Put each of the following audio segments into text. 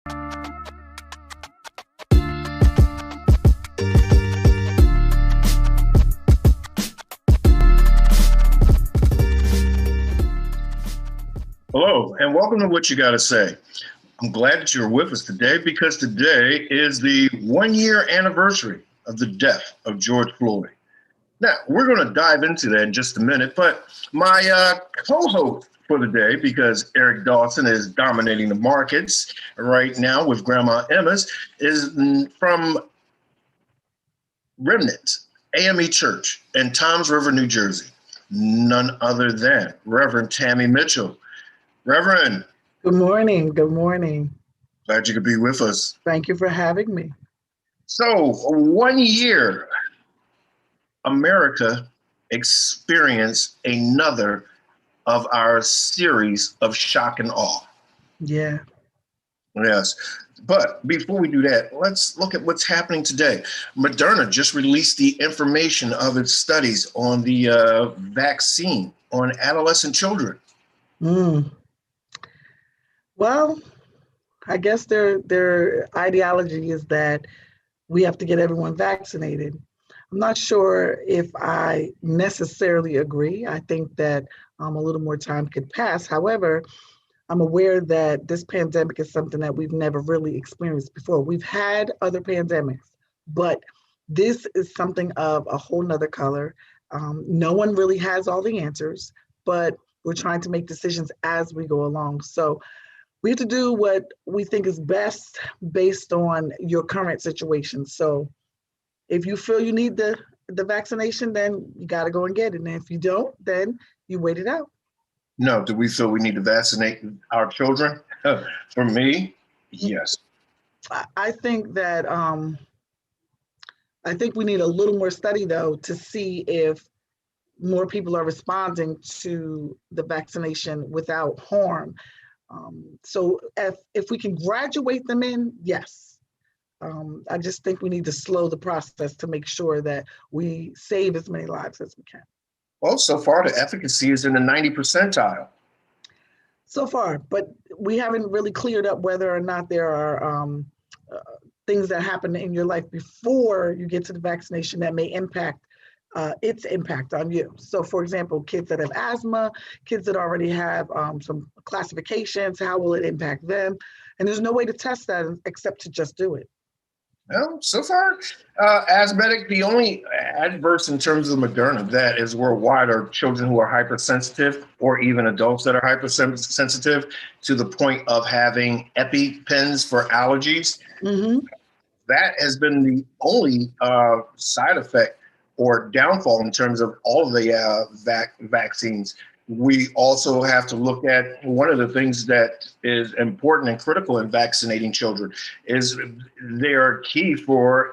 Hello, and welcome to What You Gotta Say. I'm glad that you're with us today because today is the 1-year anniversary of the death of George Floyd. Now, we're going to dive into that in just a minute, but my co-host for the day, because Eric Dawson is dominating the markets right now with Grandma Emma's, is from Remnant AME Church in Toms River, New Jersey. None other than Reverend Tammy Mitchell. Reverend. Good morning. Good morning. Glad you could be with us. Thank you for having me. So, 1 year, America experienced another of our series of shock and awe. Yeah. Yes. But before we do that, let's look at what's happening today. Moderna just released the information of its studies on the vaccine on adolescent children. Well, I guess their ideology is that we have to get everyone vaccinated. I'm not sure if I necessarily agree. I think that a little more time could pass. However, I'm aware that this pandemic is something that we've never really experienced before. We've had other pandemics, but this is something of a whole nother color. No one really has all the answers, but we're trying to make decisions as we go along. So we have to do what we think is best based on your current situation. So if you feel you need the vaccination, then you got to go and get it. And if you don't, then you wait it out. No, do we feel we need to vaccinate our children? For me, yes. I think that I think we need a little more study, though, to see if more people are responding to the vaccination without harm. So if we can graduate them in, yes. I just think we need to slow the process to make sure that we save as many lives as we can. Well, so far the efficacy is in the 90 percentile. So far, but we haven't really cleared up whether or not there are things that happen in your life before you get to the vaccination that may impact its impact on you. So for example, kids that have asthma, kids that already have some classifications, how will it impact them? And there's no way to test that except to just do it. Well, so far, asthmatic, the only adverse in terms of Moderna that is worldwide are children who are hypersensitive or even adults that are hypersensitive to the point of having EpiPens for allergies. Mm-hmm. That has been the only side effect or downfall in terms of all of the vaccines. We also have to look at one of the things that is important and critical in vaccinating children is they are key for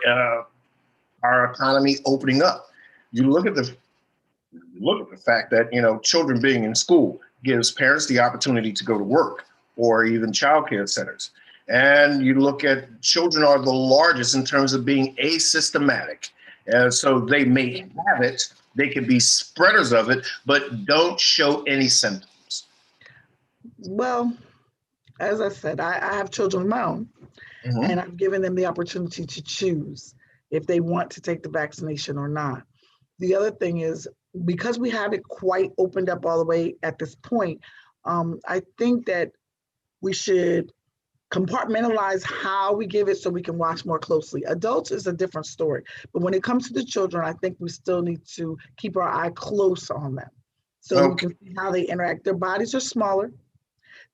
our economy opening up. You look at the fact that, children being in school gives parents the opportunity to go to work or even childcare centers. And you look at children are the largest in terms of being asymptomatic. So they may have it, they can be spreaders of it, but don't show any symptoms. Well, as I said, I have children of my own, and I've given them the opportunity to choose if they want to take the vaccination or not. The other thing is, because we haven't quite opened up all the way at this point, I think that we should compartmentalize how we give it so we can watch more closely. Adults is a different story, but when it comes to the children, I think we still need to keep our eye close on them so we can see how they interact. Their bodies are smaller.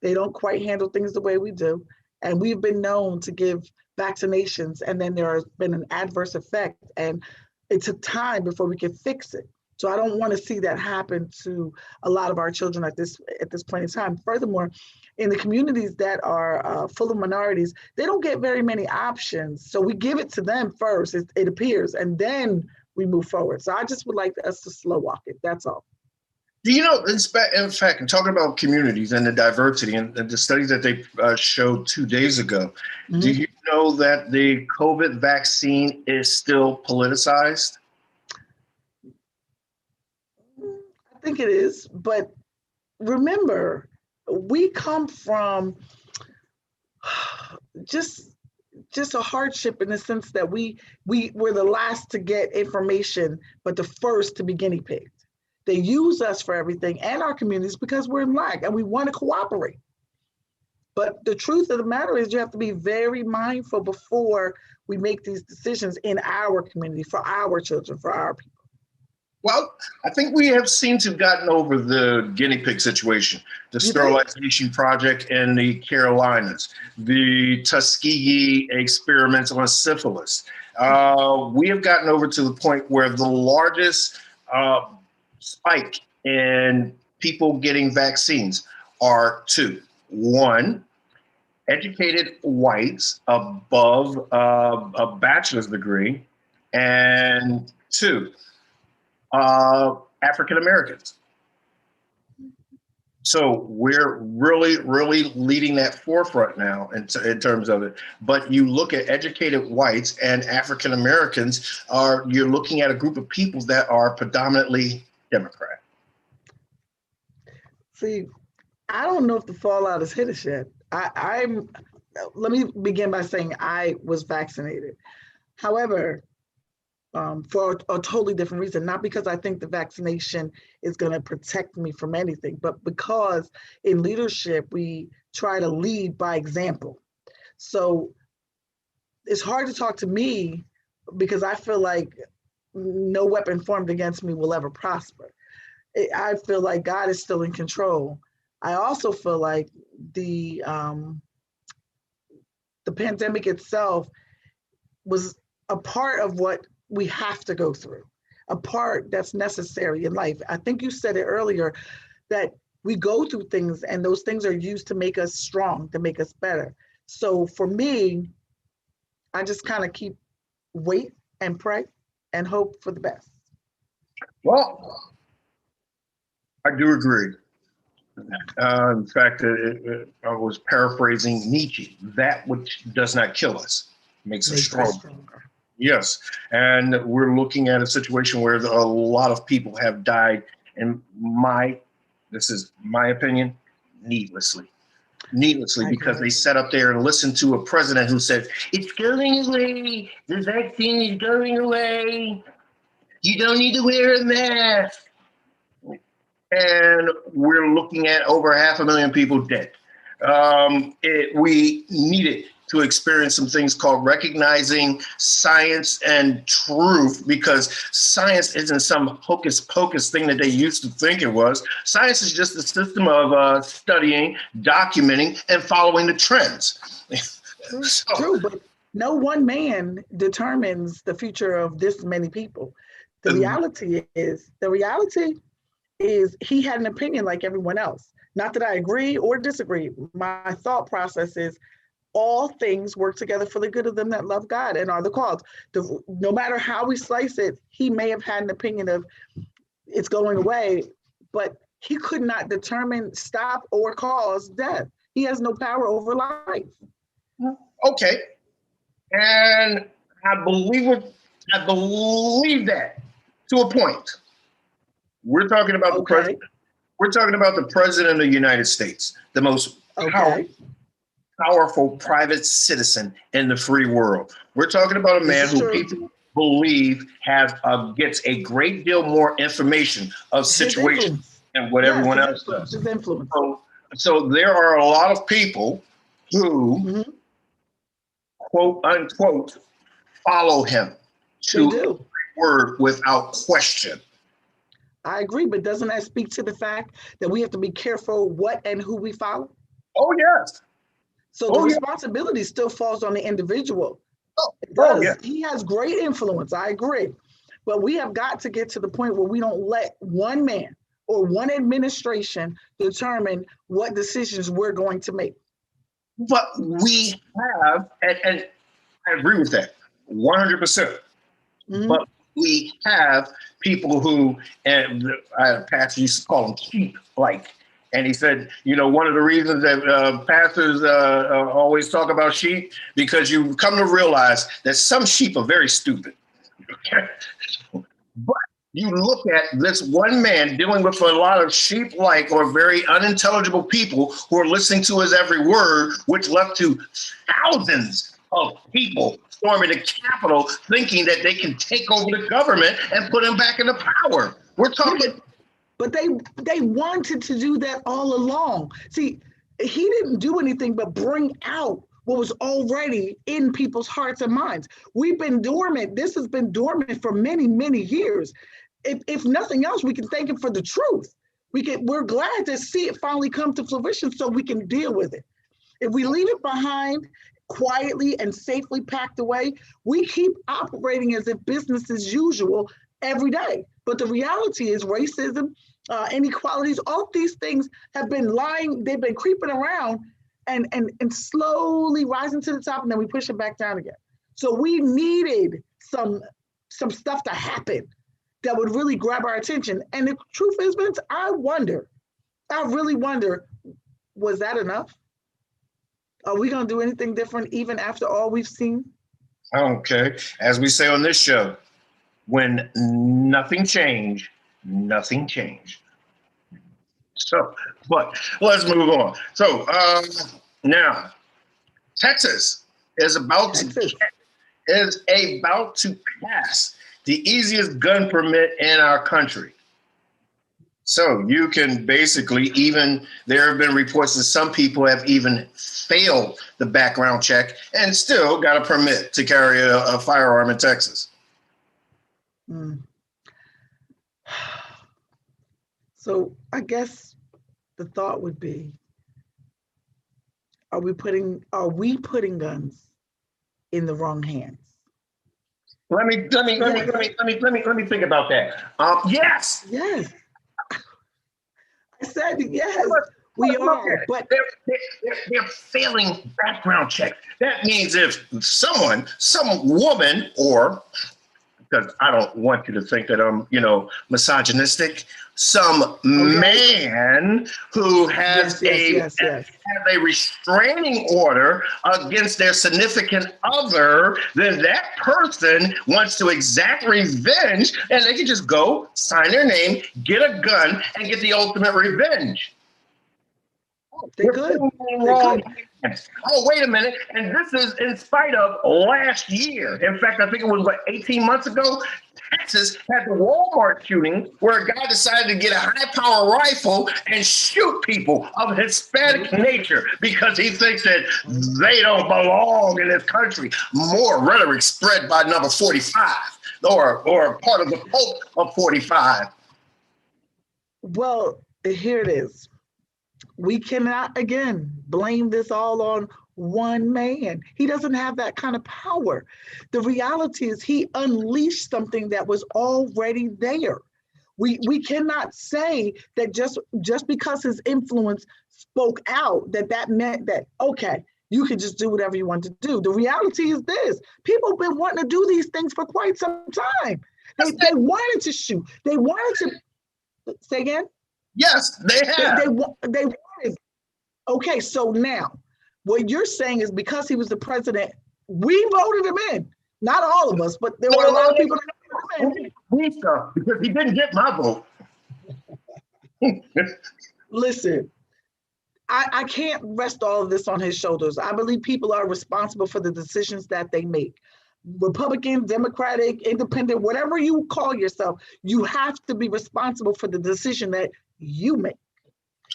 They don't quite handle things the way we do. And we've been known to give vaccinations and then there has been an adverse effect and it took time before we could fix it. So I don't want to see that happen to a lot of our children at this point in time. Furthermore, in the communities that are full of minorities, they don't get very many options. So we give it to them first, it appears, and then we move forward. So I just would like us to slow walk it. That's all. Do you know, in fact, talking about communities and the diversity and the studies that they showed 2 days ago, do you know that the COVID vaccine is still politicized? I think it is, but remember, we come from just a hardship in the sense that we were the last to get information, but the first to be guinea pigged. They use us for everything and our communities because we're in lag and we want to cooperate. But the truth of the matter is you have to be very mindful before we make these decisions in our community, for our children, for our people. Well, I think we have seemed to have gotten over the guinea pig situation, the sterilization project in the Carolinas, the Tuskegee experiments on syphilis. We have gotten over to the point where the largest spike in people getting vaccines are two. One, educated whites above a bachelor's degree, and two, African Americans. So we're really, really leading that forefront now in terms of it. But you look at educated whites and African Americans, you're looking at a group of people that are predominantly Democrat. See, I don't know if the fallout has hit us yet. Let me begin by saying I was vaccinated. However, for a totally different reason, not because I think the vaccination is going to protect me from anything, but because in leadership, we try to lead by example. So it's hard to talk to me because I feel like no weapon formed against me will ever prosper. I feel like God is still in control. I also feel like the pandemic itself was a part of what we have to go through, a part that's necessary in life. I think you said it earlier that we go through things and those things are used to make us strong, to make us better. So for me, I just kind of wait and pray and hope for the best. Well, I do agree. In fact, I was paraphrasing Nietzsche, that which does not kill us makes us stronger. Yes, and we're looking at a situation where a lot of people have died, and this is my opinion, needlessly, because they sat up there and listened to a president who said, it's going away, the vaccine is going away, you don't need to wear a mask. And we're looking at over 500,000 people dead. We needed to experience some things called recognizing science and truth, because science isn't some hocus pocus thing that they used to think it was. Science is just a system of studying, documenting, and following the trends. True, but no one man determines the future of this many people. The reality is he had an opinion like everyone else. Not that I agree or disagree. My thought process is all things work together for the good of them that love God and are the called. No matter how we slice it, he may have had an opinion of it's going away, but he could not determine, stop, or cause death. He has no power over life. Okay. And I believe that to a point. We're talking about the president. We're talking about the president of the United States, the most powerful private citizen in the free world. We're talking about a man who people believe gets a great deal more information of situations than what everyone else does. His influence. So there are a lot of people who, quote unquote, follow him to every word without question. I agree, but doesn't that speak to the fact that we have to be careful what and who we follow? Oh, yes. So the responsibility still falls on the individual. It does. He has great influence, I agree. But we have got to get to the point where we don't let one man or one administration determine what decisions we're going to make. But we have, and I agree with that 100%. But we have people who, and a pastor used to call them sheep-like. And he said, one of the reasons that pastors always talk about sheep, because you come to realize that some sheep are very stupid. Okay? But You look at this one man dealing with a lot of sheep-like or very unintelligible people who are listening to his every word, which led to thousands of people storming the Capitol thinking that they can take over the government and put him back into power. We're talking. But they wanted to do that all along. See, he didn't do anything but bring out what was already in people's hearts and minds. We've been dormant. This has been dormant for many, many years. If nothing else, we can thank him for the truth. We're glad to see it finally come to fruition so we can deal with it. If we leave it behind quietly and safely packed away, we keep operating as if business as usual every day. But the reality is racism, inequalities, all these things have been lying, they've been creeping around and slowly rising to the top, and then we push it back down again. So we needed some stuff to happen that would really grab our attention. And the truth is, Vince, I really wonder, was that enough? Are we going to do anything different even after all we've seen? Okay. As we say on this show, when nothing changed, nothing changed. So, but let's move on. So now, Texas is about to pass the easiest gun permit in our country. So you can basically there have been reports that some people have even failed the background check and still got a permit to carry a firearm in Texas. Mm. So I guess the thought would be, are we putting guns in the wrong hands? Let me think about that. Yes. Yes. I said yes. We are, but they're failing background checks. That means if some woman, or because I don't want you to think that I'm, misogynistic, some man who has a restraining order against their significant other, then that person wants to exact revenge, and they can just go sign their name, get a gun, and get the ultimate revenge. They could. Oh, wait a minute. And this is in spite of last year. In fact, I think it was 18 months ago, Texas had the Walmart shooting where a guy decided to get a high-power rifle and shoot people of Hispanic nature because he thinks that they don't belong in this country. More rhetoric spread by number 45 or part of the Pope of 45. Well, here it is. We cannot, again, blame this all on one man. He doesn't have that kind of power. The reality is he unleashed something that was already there. We cannot say that just because his influence spoke out, that meant that, okay, you can just do whatever you want to do. The reality is this. People have been wanting to do these things for quite some time. They wanted to shoot. They wanted to, say again? Yes, they have. They wanted. Okay, so now what you're saying is because he was the president, we voted him in. Not all of us, but there were a lot of people that voted him in. Because he didn't get my vote. Listen, I can't rest all of this on his shoulders. I believe people are responsible for the decisions that they make. Republican, Democratic, Independent, whatever you call yourself, you have to be responsible for the decision that you make.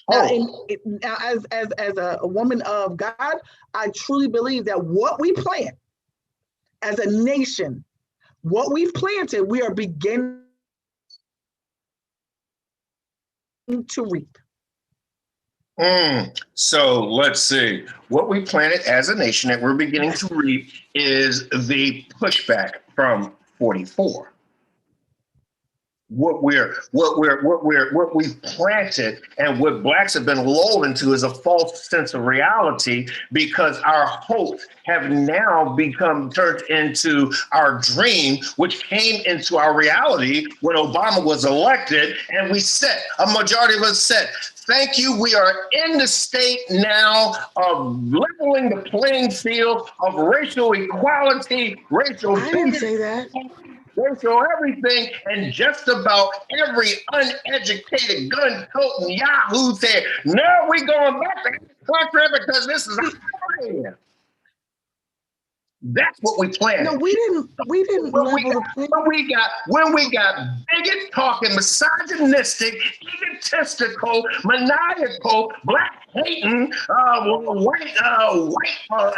Now, as a woman of God, I truly believe that what we plant as a nation, what we've planted, we are beginning to reap. So let's see. What we planted as a nation that we're beginning to reap is the pushback from 44. What we've planted and what Blacks have been lulled into is a false sense of reality because our hopes have now become turned into our dream, which came into our reality when Obama was elected. And a majority of us said, thank you. We are in the state now of leveling the playing field of racial equality, racial. I didn't say that. They show everything, and just about every uneducated gun-toting Yahoo said, no, we're going back to this country because this is our land. That's what we planned. No, we didn't level the play. When we got bigot talking, misogynistic, egotistical, maniacal, black hating, white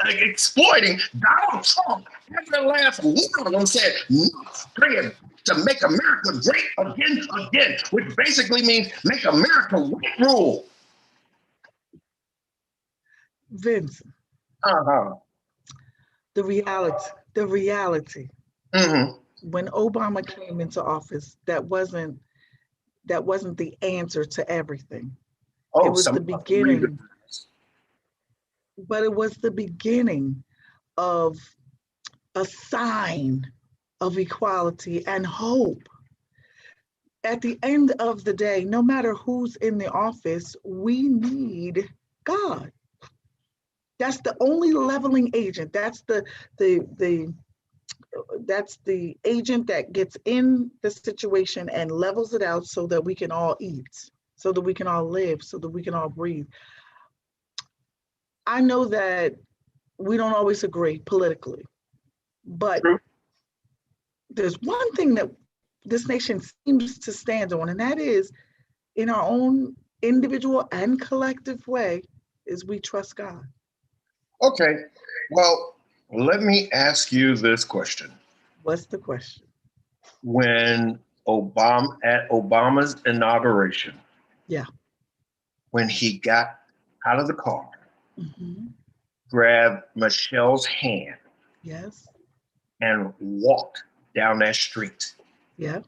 exploiting, Donald Trump, every last one of them said, no, to make America great again, which basically means make America white rule. Vince. The reality. Mm-hmm. When Obama came into office, that wasn't the answer to everything. It was the beginning. But it was the beginning of a sign of equality and hope. At the end of the day, no matter who's in the office, we need God. That's the only leveling agent. That's the agent that gets in the situation and levels it out so that we can all eat, so that we can all live, so that we can all breathe. I know that we don't always agree politically, but there's one thing that this nation seems to stand on, and that is, in our own individual and collective way, is we trust God. Okay, well, let me ask you this question. What's the question? When at Obama's inauguration, when he got out of the car, grabbed Michelle's hand, and walked down that street, did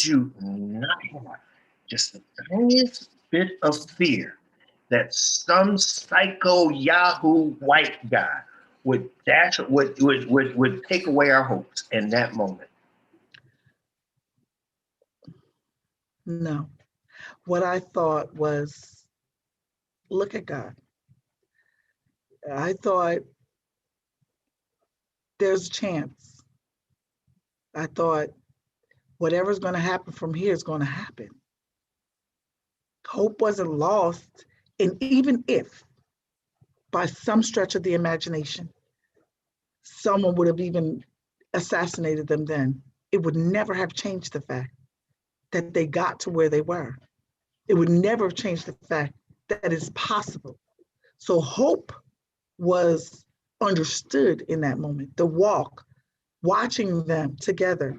you not have just the tiniest bit of fear that some psycho Yahoo white guy would take away our hopes in that moment? No. What I thought was, look at God. I thought there's a chance. I thought whatever's going to happen from here is going to happen. Hope wasn't lost. And even if, by some stretch of the imagination, someone would have even assassinated them then, it would never have changed the fact that they got to where they were. It would never have changed the fact that it's possible. So hope was understood in that moment. The walk, watching them together,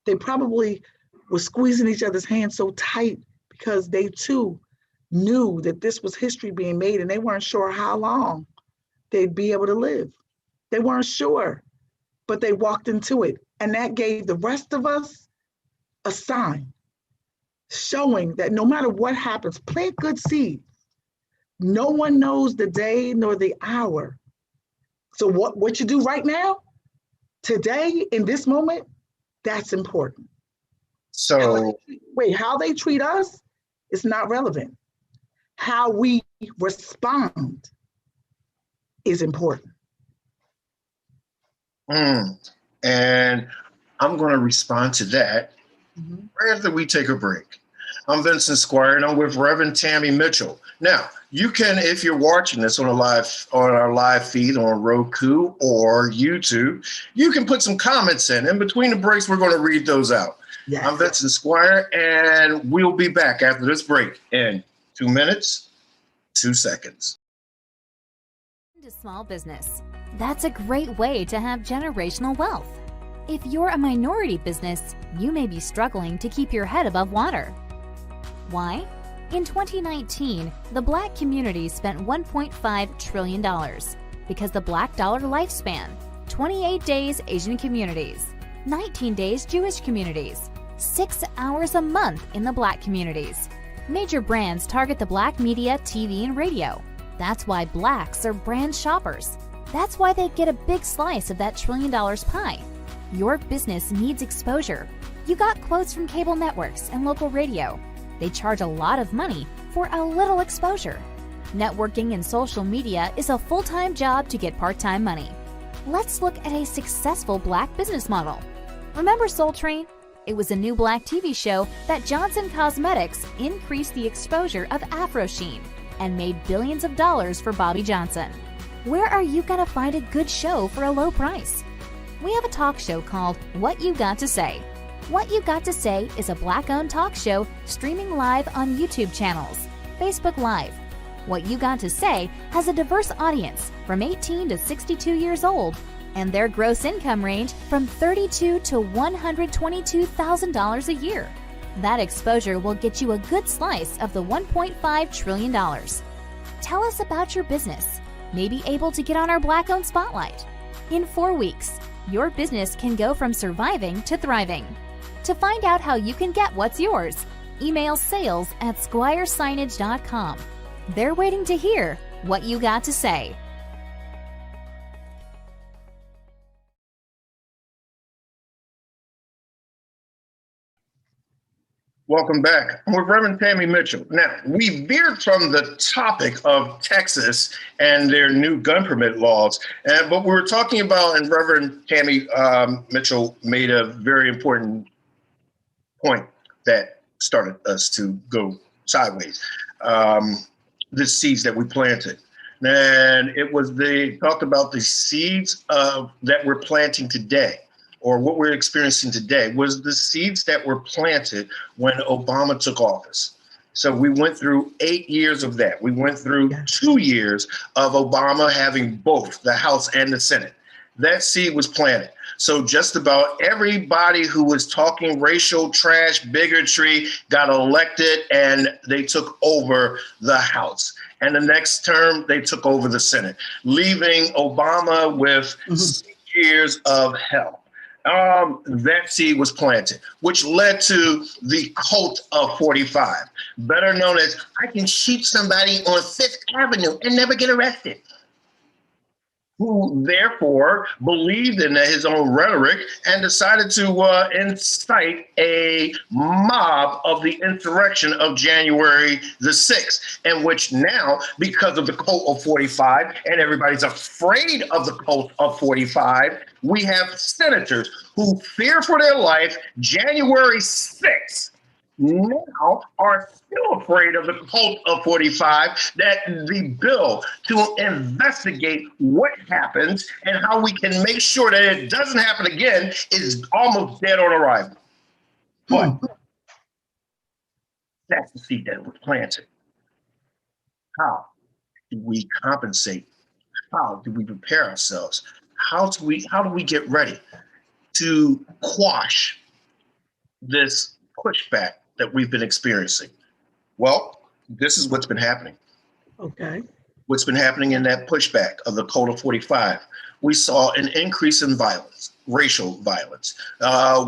they probably were squeezing each other's hands so tight because they too knew that this was history being made, and they weren't sure how long they'd be able to live. They weren't sure, but they walked into it. And that gave the rest of us a sign showing that no matter what happens, plant good seeds. No one knows the day nor the hour. So what you do right now, today, in this moment, that's important. So how they treat us is not relevant. How we respond is important. And I'm going to respond to that after we take a break. I'm Vincent Squire, and I'm with Reverend Tammy Mitchell. Now, you can, if you're watching this on our live feed on Roku or YouTube, you can put some comments in. In between the breaks, we're going to read those out. Yes. I'm Vincent Squire, and we'll be back after this break in 2 minutes, 2 seconds. To small business. That's a great way to have generational wealth. If you're a minority business, you may be struggling to keep your head above water. Why? In 2019, the Black community spent $1.5 trillion because the Black dollar lifespan, 28 days Asian communities, 19 days Jewish communities, 6 hours a month in the Black communities. Major brands target the Black media, TV, and radio. That's why Blacks are brand shoppers. That's why they get a big slice of that $1 trillion pie. Your business needs exposure. You got quotes from cable networks and local radio. They charge a lot of money for a little exposure. Networking and social media is a full-time job to get part-time money. Let's look at a successful Black business model. Remember Soul Train? It was a new Black TV show that Johnson Cosmetics increased the exposure of Afro Sheen and made billions of dollars for Bobby Johnson. Where are you gonna find a good show for a low price? We have a talk show called What You Got to Say. What You Got to Say is a Black-owned talk show streaming live on YouTube channels, Facebook Live. What You Got to Say has a diverse audience from 18 to 62 years old, and their gross income range from $32,000 to $122,000 a year. That exposure will get you a good slice of the $1.5 trillion. Tell us about your business. Maybe able to get on our Black-owned spotlight. In 4 weeks, your business can go from surviving to thriving. To find out how you can get what's yours, email sales@squiresignage.com. They're waiting to hear what you got to say. Welcome back. I'm with Reverend Tammy Mitchell. Now, we veered from the topic of Texas and their new gun permit laws, but we were talking about, and Reverend Tammy Mitchell made a very important point that started us to go sideways. The seeds that we planted. And they talked about the seeds that we're planting today, or what we're experiencing today, was the seeds that were planted when Obama took office. So we went through 8 years of that. We went through 2 years of Obama having both the House and the Senate. That seed was planted. So just about everybody who was talking racial trash, bigotry, got elected, and they took over the House. And the next term, they took over the Senate, leaving Obama with 6 years of hell. That seed was planted, which led to the cult of 45, better known as I can shoot somebody on 5th Avenue and never get arrested, who therefore believed in his own rhetoric and decided to incite a mob of the insurrection of January the 6th, in which now, because of the cult of 45, and everybody's afraid of the cult of 45, we have senators who fear for their life January 6th now are still afraid of the cult of 45, that the bill to investigate what happens and how we can make sure that it doesn't happen again is almost dead on arrival. But that's the seed that was planted. How do we compensate? How do we prepare ourselves? How do we get ready to quash this pushback that we've been experiencing? Well, this is what's been happening. Okay. What's been happening in that pushback of the Code of 45? We saw an increase in violence, racial violence.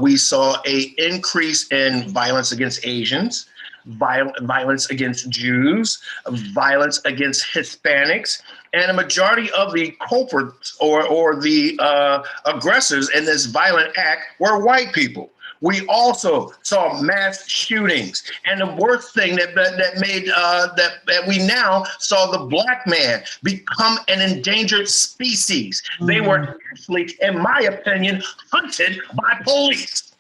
We saw an increase in violence against Asians, violence against Jews, violence against Hispanics, and a majority of the culprits or the aggressors in this violent act were white people. We also saw mass shootings, and the worst thing that we now saw the Black man become an endangered species. They were actually, in my opinion, hunted by police.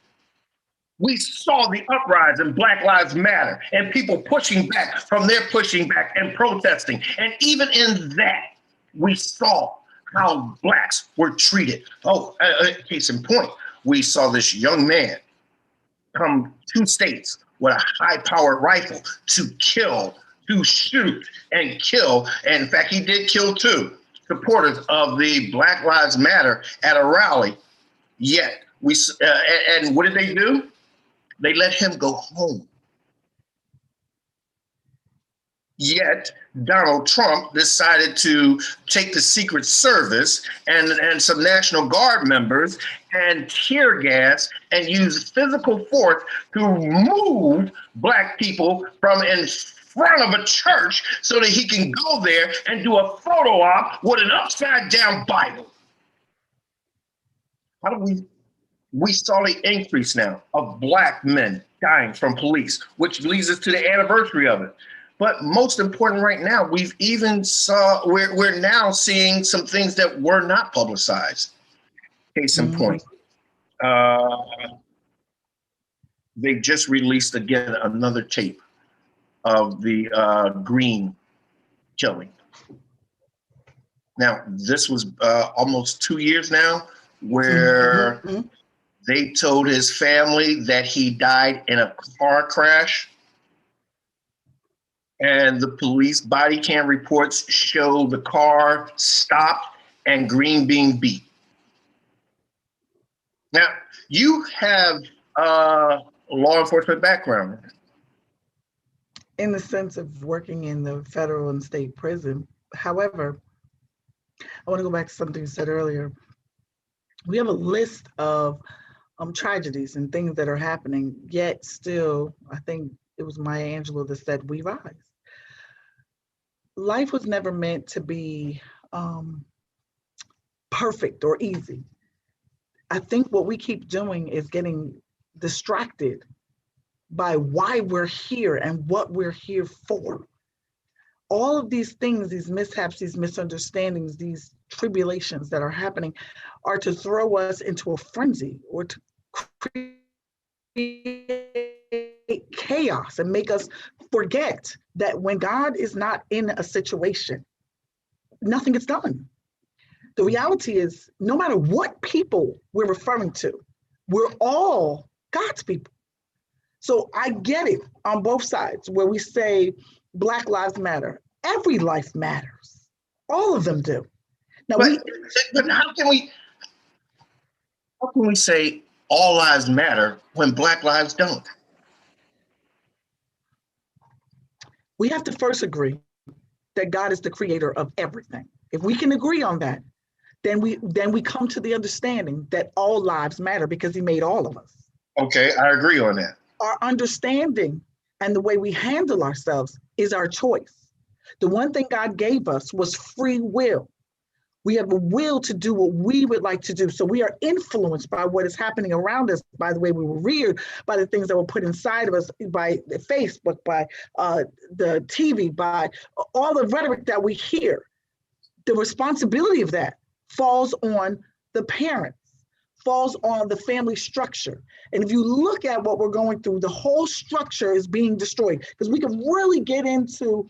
We saw the uprise in Black Lives Matter and people pushing back from their pushing back and protesting, and even in that, we saw how Blacks were treated. Case in point, we saw this young man come 2 states with a high-powered rifle to shoot and kill. And in fact, he did kill 2 supporters of the Black Lives Matter at a rally. Yet, and what did they do? They let him go home. Yet, Donald Trump decided to take the Secret Service and some National Guard members and tear gas and use physical force to move Black people from in front of a church so that he can go there and do a photo op with an upside down Bible. We saw the increase now of Black men dying from police, which leads us to the anniversary of it. But most important right now, we're now seeing some things that were not publicized. Case in point, they just released again another tape of the Green killing. Now, this was almost 2 years now, where they told his family that he died in a car crash. And the police body cam reports show the car stopped and Green being beat. Now, you have a law enforcement background. In the sense of working in the federal and state prison. However, I want to go back to something you said earlier. We have a list of tragedies and things that are happening, yet still, I think it was Maya Angelou that said, we rise. Life was never meant to be perfect or easy. I think what we keep doing is getting distracted by why we're here and what we're here for. All of these things, these mishaps, these misunderstandings, these tribulations that are happening are to throw us into a frenzy or to create chaos and make us forget that when God is not in a situation, nothing gets done. The reality is, no matter what people we're referring to, we're all God's people. So I get it on both sides where we say Black Lives Matter. Every life matters. All of them do. Now, but how can we say all lives matter when Black lives don't? We have to first agree that God is the creator of everything. If we can agree on that, then we come to the understanding that all lives matter because he made all of us. Okay, I agree on that. Our understanding and the way we handle ourselves is our choice. The one thing God gave us was free will. We have a will to do what we would like to do. So we are influenced by what is happening around us, by the way we were reared, by the things that were put inside of us, by the Facebook, by the TV, by all the rhetoric that we hear. The responsibility of that falls on the parents, falls on the family structure. And if you look at what we're going through, the whole structure is being destroyed, because we can really get into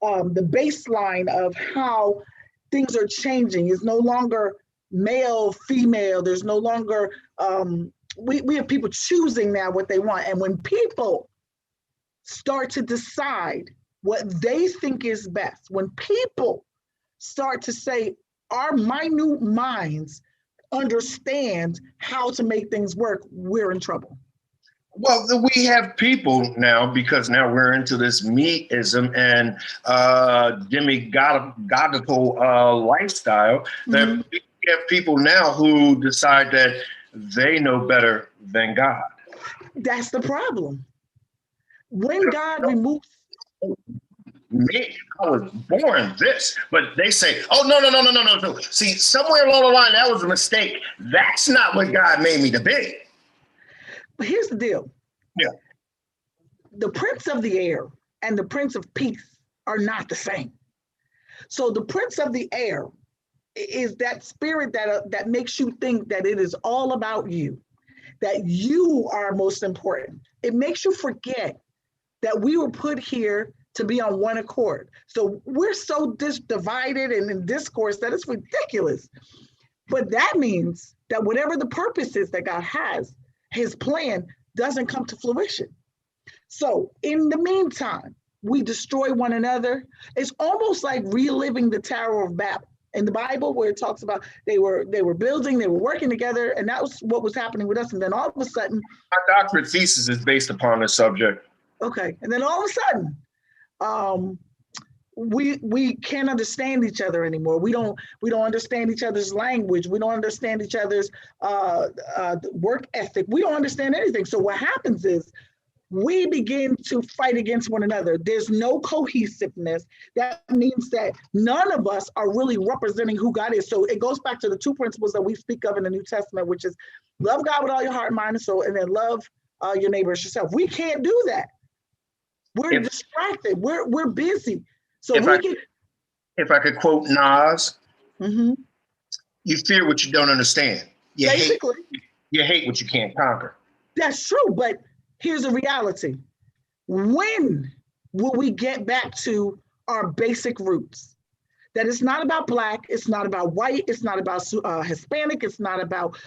the baseline of how things are changing. It's no longer male, female. There's no longer, we have people choosing now what they want. And when people start to decide what they think is best, when people start to say, our minute minds understand how to make things work, we're in trouble. Well, we have people now, because now we're into this meism and demigodical lifestyle, that we have people now who decide that they know better than God. That's the problem. When God removes... Me, I was born this, but they say, oh, no. See, somewhere along the line, that was a mistake. That's not what God made me to be. But here's the deal. Yeah. The Prince of the Air and the Prince of Peace are not the same. So the Prince of the Air is that spirit that makes you think that it is all about you, that you are most important. It makes you forget that we were put here to be on one accord. So we're so divided and in discourse that it's ridiculous. But that means that whatever the purpose is that God has, his plan doesn't come to fruition. So in the meantime, we destroy one another. It's almost like reliving the Tower of Babel in the Bible, where it talks about they were building, they were working together, and that was what was happening with us. And then all of a sudden, my doctorate thesis is based upon this subject. Okay, and then all of a sudden, we can't understand each other anymore. We don't understand each other's language. We don't understand each other's work ethic. We don't understand anything. So what happens is we begin to fight against one another. There's no cohesiveness. That means that none of us are really representing who God is. So it goes back to the two principles that we speak of in the New Testament, which is love God with all your heart, mind, and soul, and then love your neighbor as yourself. We can't do that We're distracted. We're busy. So if I could quote Nas, mm-hmm. You fear what you don't understand. You hate what you can't conquer. That's true, but here's the reality. When will we get back to our basic roots? That it's not about Black, it's not about white, it's not about Hispanic, it's not about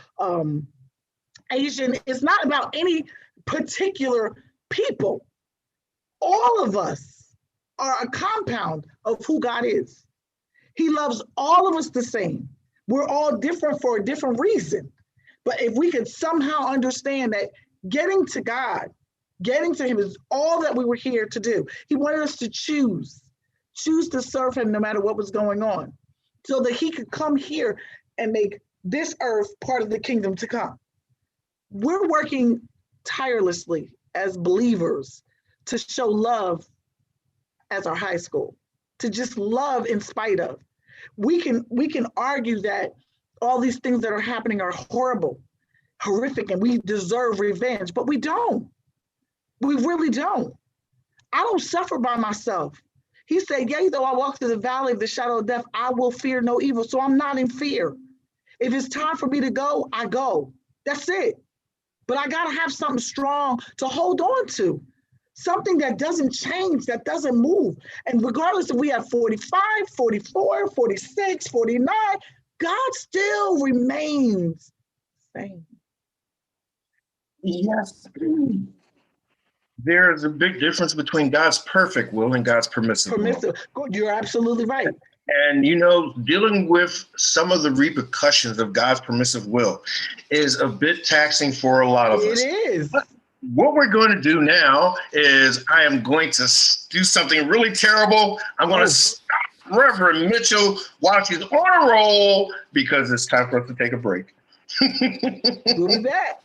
Asian, it's not about any particular people. All of us are a compound of who God is. He loves all of us the same. We're all different for a different reason. But if we could somehow understand that getting to God, getting to him is all that we were here to do. He wanted us to choose to serve him no matter what was going on, so that he could come here and make this earth part of the kingdom to come. We're working tirelessly as believers to show love as our high school, to just love in spite of. We can argue that all these things that are happening are horrible, horrific, and we deserve revenge, but we don't. We really don't. I don't suffer by myself. He said, yea, though I walk through the valley of the shadow of death, I will fear no evil. So I'm not in fear. If it's time for me to go, I go. That's it. But I got to have something strong to hold on to, something that doesn't change, that doesn't move. And regardless if we have 45, 44, 46, 49, God still remains the same. Yes. There's a big difference between God's perfect will and God's permissive will. You're absolutely right. And, dealing with some of the repercussions of God's permissive will is a bit taxing for a lot of us. It is. But what we're going to do now is I am going to do something really terrible. I'm going to stop Reverend Mitchell while she's on a roll because it's time for us to take a break. We'll be back.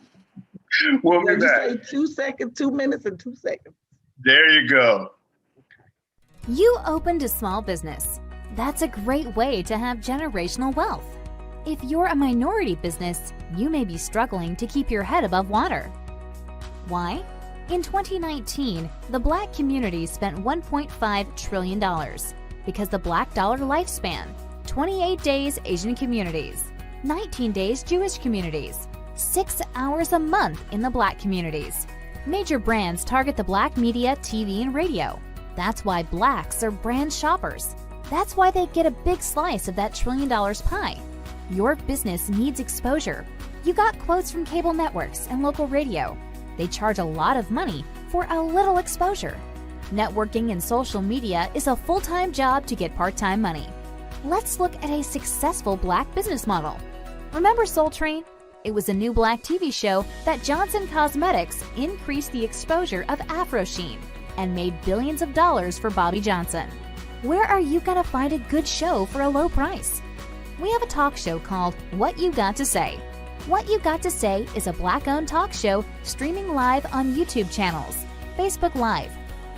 We'll be back. Say 2 seconds, 2 minutes, and 2 seconds. There you go. You opened a small business. That's a great way to have generational wealth. If you're a minority business, you may be struggling to keep your head above water. Why? In 2019, the Black community spent $1.5 trillion because the Black dollar lifespan, 28 days Asian communities, 19 days Jewish communities, 6 hours a month in the Black communities. Major brands target the Black media, TV, and radio. That's why Blacks are brand shoppers. That's why they get a big slice of that $1 trillion pie. Your business needs exposure. You got quotes from cable networks and local radio. They charge a lot of money for a little exposure. Networking and social media is a full-time job to get part-time money. Let's look at a successful Black business model. Remember Soul Train? It was a new Black TV show that Johnson Cosmetics increased the exposure of Afro Sheen and made billions of dollars for Bobby Johnson. Where are you going to find a good show for a low price? We have a talk show called What You Got to Say. What You Got to Say is a Black-owned talk show streaming live on YouTube channels, Facebook Live.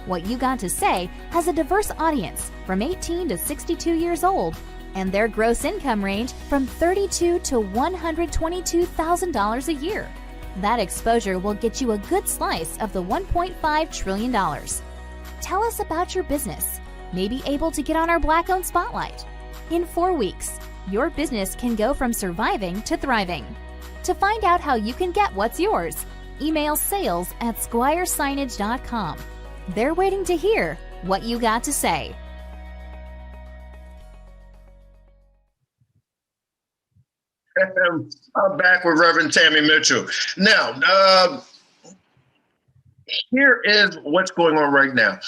What You Got to Say has a diverse audience from 18 to 62 years old, and their gross income range from $32,000 to $122,000 a year. That exposure will get you a good slice of the $1.5 trillion. Tell us about your business. May be able to get on our Black-owned spotlight. In 4 weeks, your business can go from surviving to thriving. To find out how you can get what's yours, email sales@squiresignage.com. They're waiting to hear what you got to say. I'm back with Reverend Tammy Mitchell. Now, here is what's going on right now.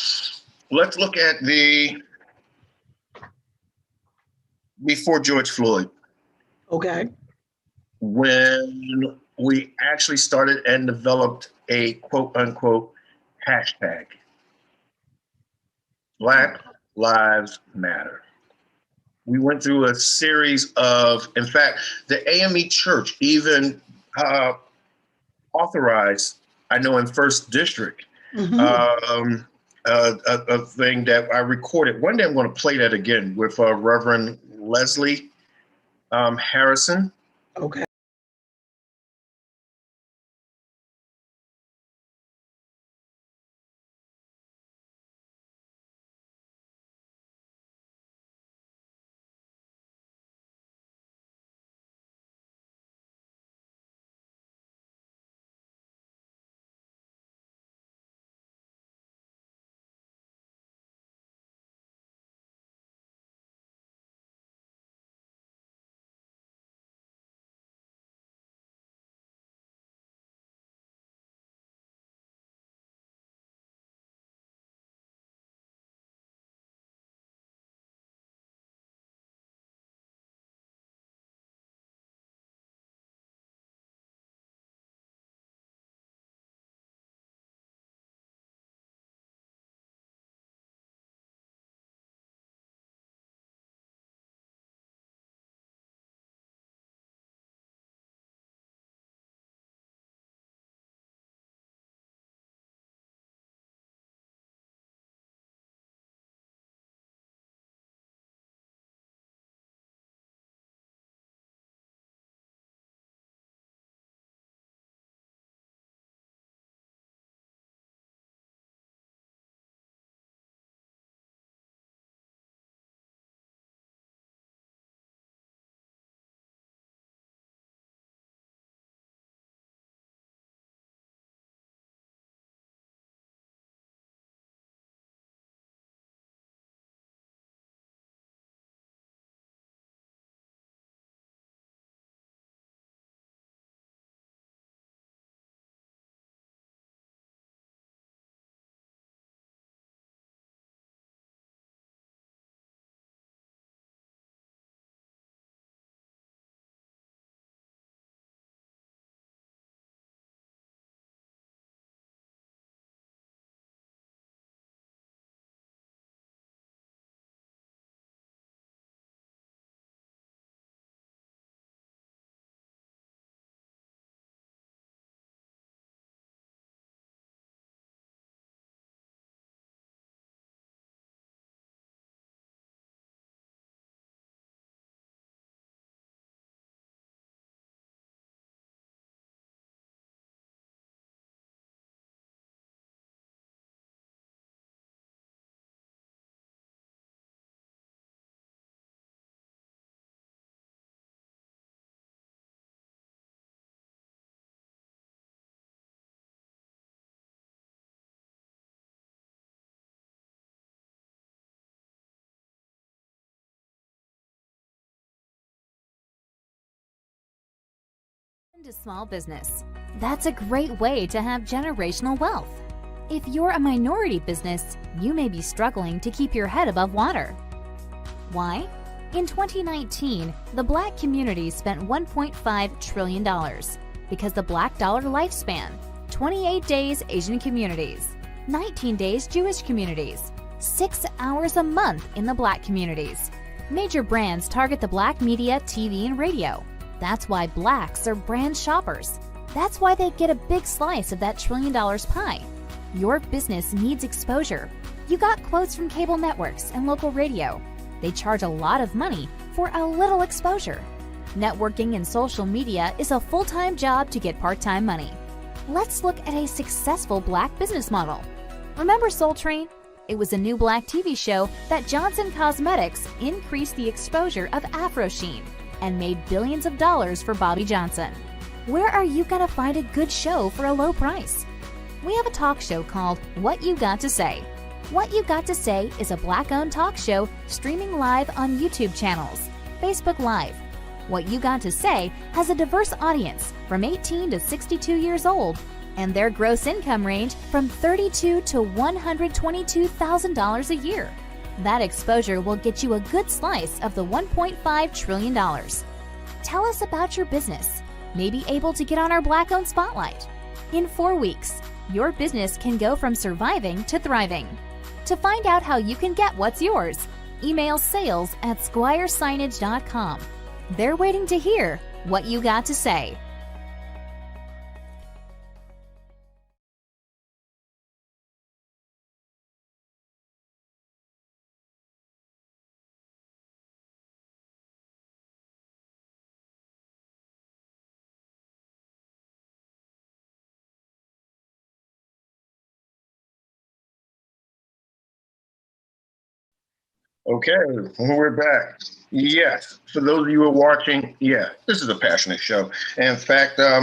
Let's look at before George Floyd. Okay. When we actually started and developed a quote unquote hashtag, Black Lives Matter. We went through a series of, in fact, the AME Church even authorized, I know in First District, a thing that I recorded. One day I'm going to play that again with Reverend Leslie Harrison. Okay. To small business. That's a great way to have generational wealth. If you're a minority business, you may be struggling to keep your head above water. Why? In 2019, the Black community spent $1.5 trillion because the Black dollar lifespan, 28 days Asian communities, 19 days Jewish communities, 6 hours a month in the Black communities. Major brands target the Black media, TV, and radio. That's why Blacks are brand shoppers. That's why they get a big slice of that $1 trillion pie. Your business needs exposure. You got quotes from cable networks and local radio. They charge a lot of money for a little exposure. Networking and social media is a full-time job to get part-time money. Let's look at a successful Black business model. Remember Soul Train? It was a new Black TV show that Johnson Cosmetics increased the exposure of Afro Sheen and made billions of dollars for Bobby Johnson. Where are you gonna find a good show for a low price? We have a talk show called What You Got to Say. What You Got to Say is a Black-owned talk show streaming live on YouTube channels, Facebook Live. What You Got to Say has a diverse audience from 18 to 62 years old, and their gross income range from $32,000 to $122,000 a year. That exposure will get you a good slice of the $1.5 trillion. Tell us about your business. Maybe able to get on our Black-owned spotlight. In 4 weeks, your business can go from surviving to thriving. To find out how you can get what's yours, email sales@squiresignage.com. They're waiting to hear what you got to say. Okay, we're back. Yes, for those of you who are watching, yeah, this is a passionate show. In fact, I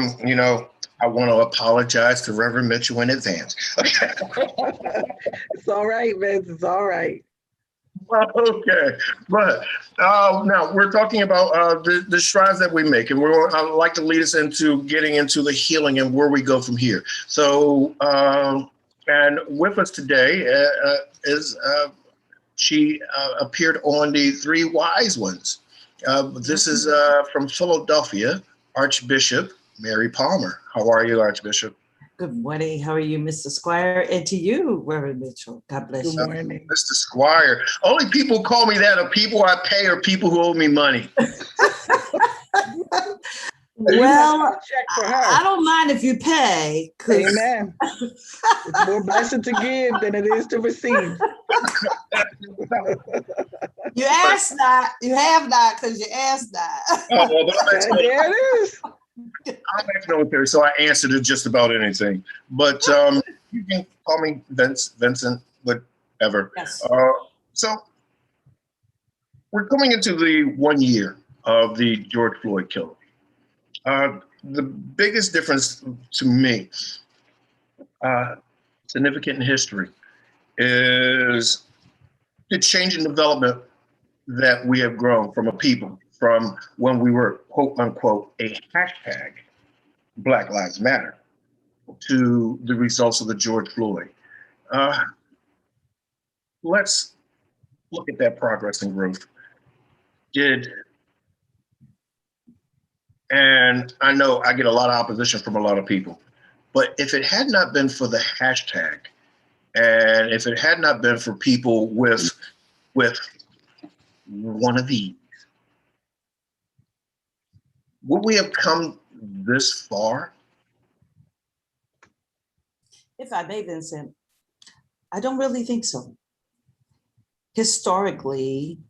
want to apologize to Reverend Mitchell in advance. It's all right, Vince. It's all right. Okay, but now we're talking about the strides that we make, and I'd like to lead us into getting into the healing and where we go from here. So, and with us today is she appeared on the Three Wise Ones. This is from Philadelphia, Archbishop Mary Palmer. How are you, Archbishop? Good morning. How are you, Mr. Squire? And to you, Reverend Mitchell. God bless you. Good morning. Mr. Squire. Only people call me that are people I pay or people who owe me money. Well, check for her. I don't mind if you pay. Amen. It's more blessed to give than it is to receive. You ask not, you have not, because you ask not. Oh, well, There it is. I'm ex-military, so I answer to just about anything. But you can call me Vincent, whatever. Yes. So we're coming into the 1 year of the George Floyd killing. The biggest difference to me, significant in history, is the change in development that we have grown from a people, from when we were, quote unquote, a hashtag Black Lives Matter, to the results of the George Floyd. Let's look at that progress and growth. And I know I get a lot of opposition from a lot of people, but if it had not been for the hashtag, and if it had not been for people with one of these, would we have come this far? If I may, Vincent, I don't really think so. Historically,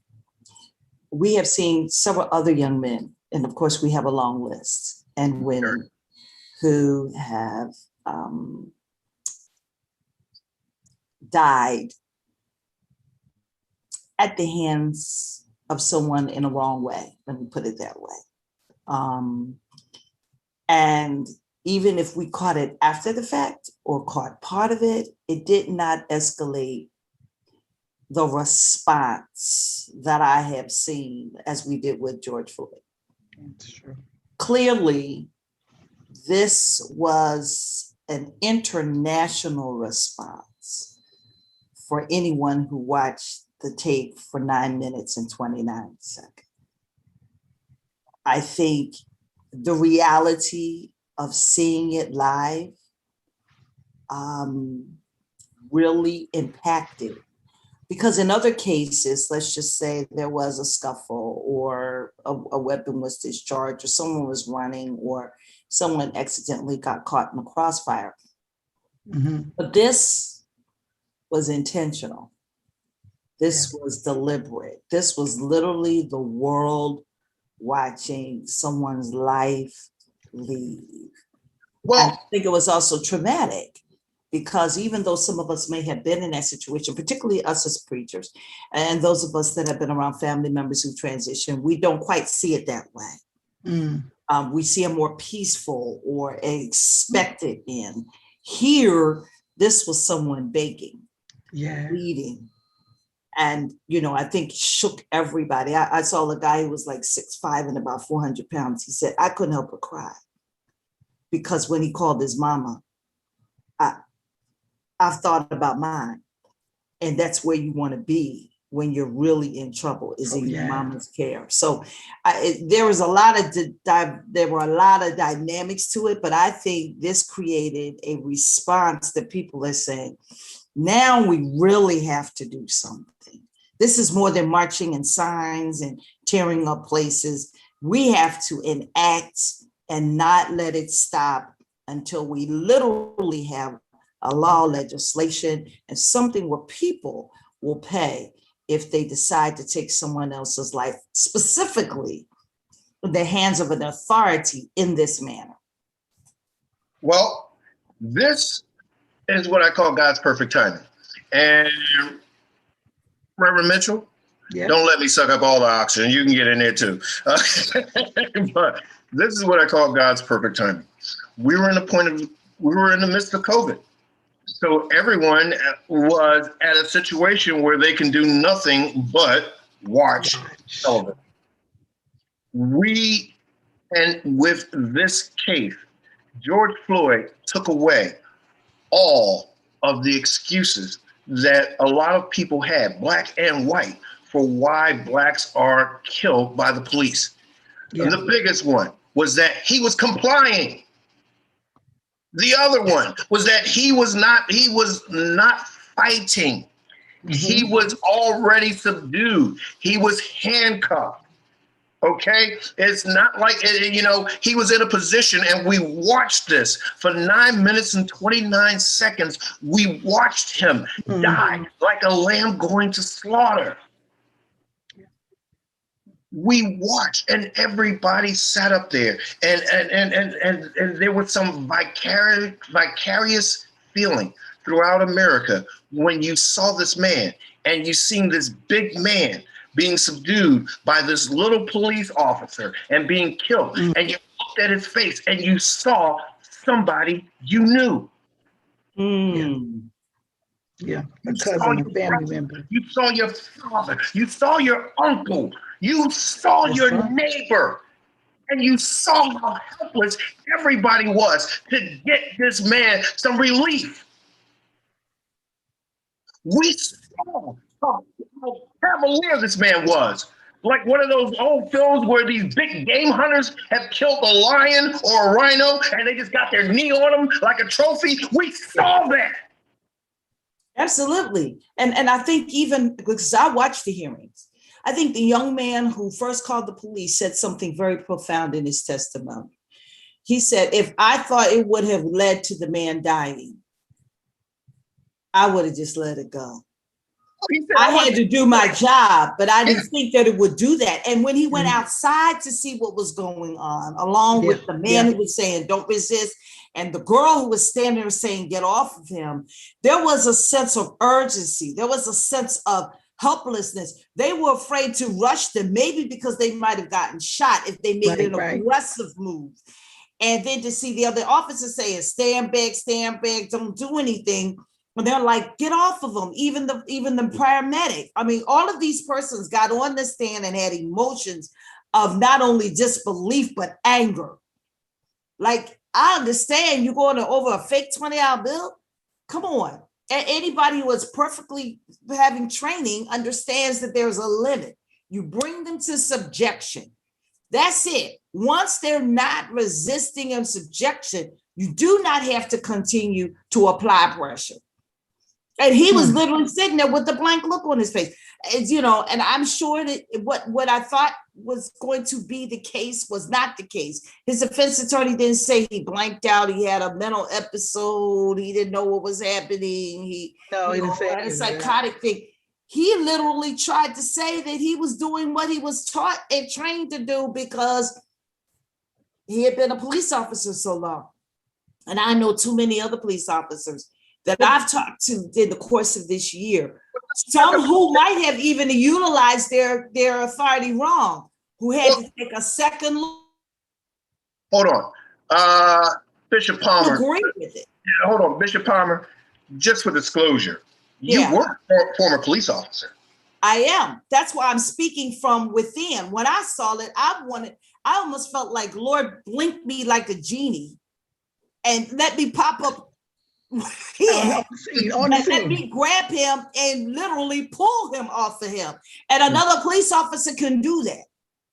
we have seen several other young men, and of course we have a long list, and women who have died at the hands of someone in a wrong way, let me put it that way. And even if we caught it after the fact or caught part of it, it did not escalate the response that I have seen as we did with George Floyd. That's true. Clearly, this was an international response for anyone who watched the tape for 9 minutes and 29 seconds. I think the reality of seeing it live really impacted. Because in other cases, let's just say there was a scuffle or a weapon was discharged or someone was running or someone accidentally got caught in the crossfire. Mm-hmm. But this was intentional. This was deliberate. This was literally the world watching someone's life leave. Well, I think it was also traumatic because even though some of us may have been in that situation, particularly us as preachers, and those of us that have been around family members who transition, we don't quite see it that way. Mm. We see a more peaceful or expected end. Here, this was someone begging, pleading, and I think shook everybody. I saw a guy who was like 6'5" and about 400 pounds. He said, I couldn't help but cry because when he called his mama, I've thought about mine. And that's where you want to be when you're really in trouble, is in your mama's care. So there were a lot of dynamics to it, but I think this created a response that people are saying, now we really have to do something. This is more than marching and signs and tearing up places. We have to enact and not let it stop until we literally have a law, legislation, and something where people will pay if they decide to take someone else's life, specifically in the hands of an authority in this manner. Well, this is what I call God's perfect timing. And Reverend Mitchell, don't let me suck up all the oxygen. You can get in there too. But this is what I call God's perfect timing. We were in the midst of COVID. So everyone was at a situation where they can do nothing but watch television. And with this case, George Floyd took away all of the excuses that a lot of people had, black and white, for why blacks are killed by the police. And the biggest one was that he was complying. The other one was that he was not fighting. Mm-hmm. He was already subdued. He was handcuffed. Okay? It's not like, he was in a position, and we watched this for 9 minutes and 29 seconds. We watched him die like a lamb going to slaughter. We watched, and everybody sat up there, and there was some vicarious feeling throughout America when you saw this man and you seen this big man being subdued by this little police officer and being killed. And you looked at his face and you saw somebody you knew. Yeah, a cousin, a family member. You saw your father. You saw your uncle. You saw your neighbor. And you saw how helpless everybody was to get this man some relief. We saw how cavalier this man was. Like one of those old films where these big game hunters have killed a lion or a rhino and they just got their knee on them like a trophy. We saw that. Absolutely. And I think even because I watched the hearings, I think the young man who first called the police said something very profound in his testimony. He said, if I thought it would have led to the man dying, I would have just let it go. I had to do my job, but I didn't think that it would do that. And when he went outside to see what was going on, along with the man who was saying, don't resist, and the girl who was standing there saying, get off of him, there was a sense of urgency. There was a sense of helplessness. They were afraid to rush them, maybe because they might have gotten shot if they made an aggressive move. And then to see the other officers saying, stand back, don't do anything. And they're like, get off of them, even the paramedic. I mean, all of these persons got on the stand and had emotions of not only disbelief, but anger. Like, I understand you're going over a fake $20 bill. Come on. Anybody who is perfectly having training understands that there's a limit. You bring them to subjection. That's it. Once they're not resisting in subjection, you do not have to continue to apply pressure. And he was literally sitting there with the blank look on his face. And I'm sure that what I thought was going to be the case was not the case. His defense attorney didn't say he blanked out. He had a mental episode. He didn't know what was happening. He didn't say a psychotic thing. He literally tried to say that he was doing what he was taught and trained to do because he had been a police officer so long. And I know too many other police officers that I've talked to in the course of this year, some who might have even utilized their authority wrong, who had to take a second look. Hold on. Bishop Palmer. Agree with it. Hold on, Bishop Palmer, just for disclosure, you were a former police officer. I am. That's why I'm speaking from within. When I saw it, I almost felt like Lord blinked me like a genie and let me pop up here and let me grab him and literally pull him off of him. And another police officer can do that.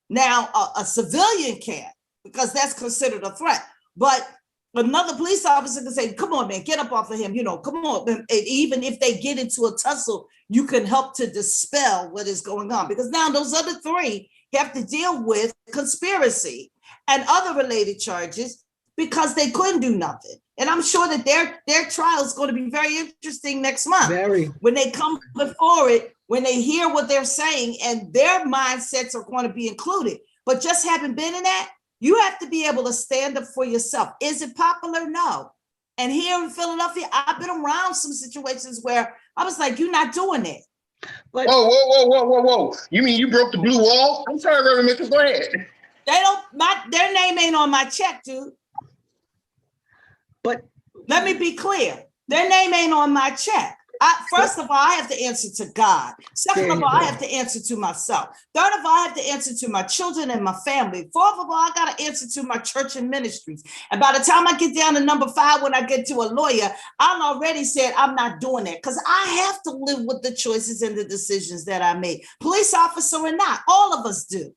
Now, a civilian can't, because that's considered a threat. But another police officer can say, come on, man, get up off of him. Come on. And even if they get into a tussle, you can help to dispel what is going on. Because now those other three have to deal with conspiracy and other related charges because they couldn't do nothing. And I'm sure that their trial is going to be very interesting next month. When they come before it, when they hear what they're saying, and their mindsets are going to be included. But just having been in that, you have to be able to stand up for yourself. Is it popular? No. And here in Philadelphia, I've been around some situations where I was like, you're not doing it. But whoa. You mean you broke the blue wall? I'm sorry, Reverend Mitchell, go ahead. Their name ain't on my check, dude. But let me be clear. Their name ain't on my check. First of all, I have to answer to God. Second of all, I have to answer to myself. Third of all, I have to answer to my children and my family. Fourth of all, I got to answer to my church and ministries. And by the time I get down to number 5, when I get to a lawyer, I'm already said I'm not doing that because I have to live with the choices and the decisions that I made. Police officer or not, all of us do.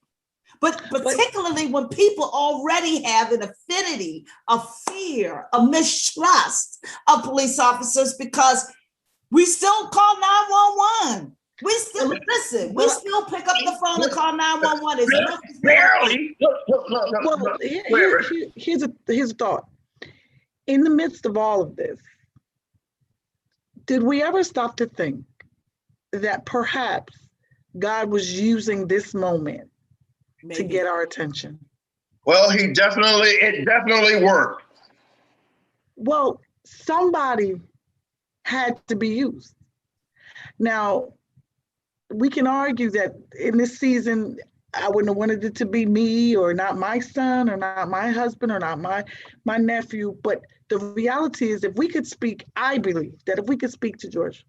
But particularly when people already have an affinity, a fear, a mistrust of police officers because we still call 911. We still pick up the phone and call 911. Here's a thought. In the midst of all of this, did we ever stop to think that perhaps God was using this moment to get our attention? Well, it definitely worked. Well, somebody had to be used. Now, we can argue that in this season, I wouldn't have wanted it to be me or not my son or not my husband or not my nephew. But the reality is, if we could speak, I believe that if we could speak to George,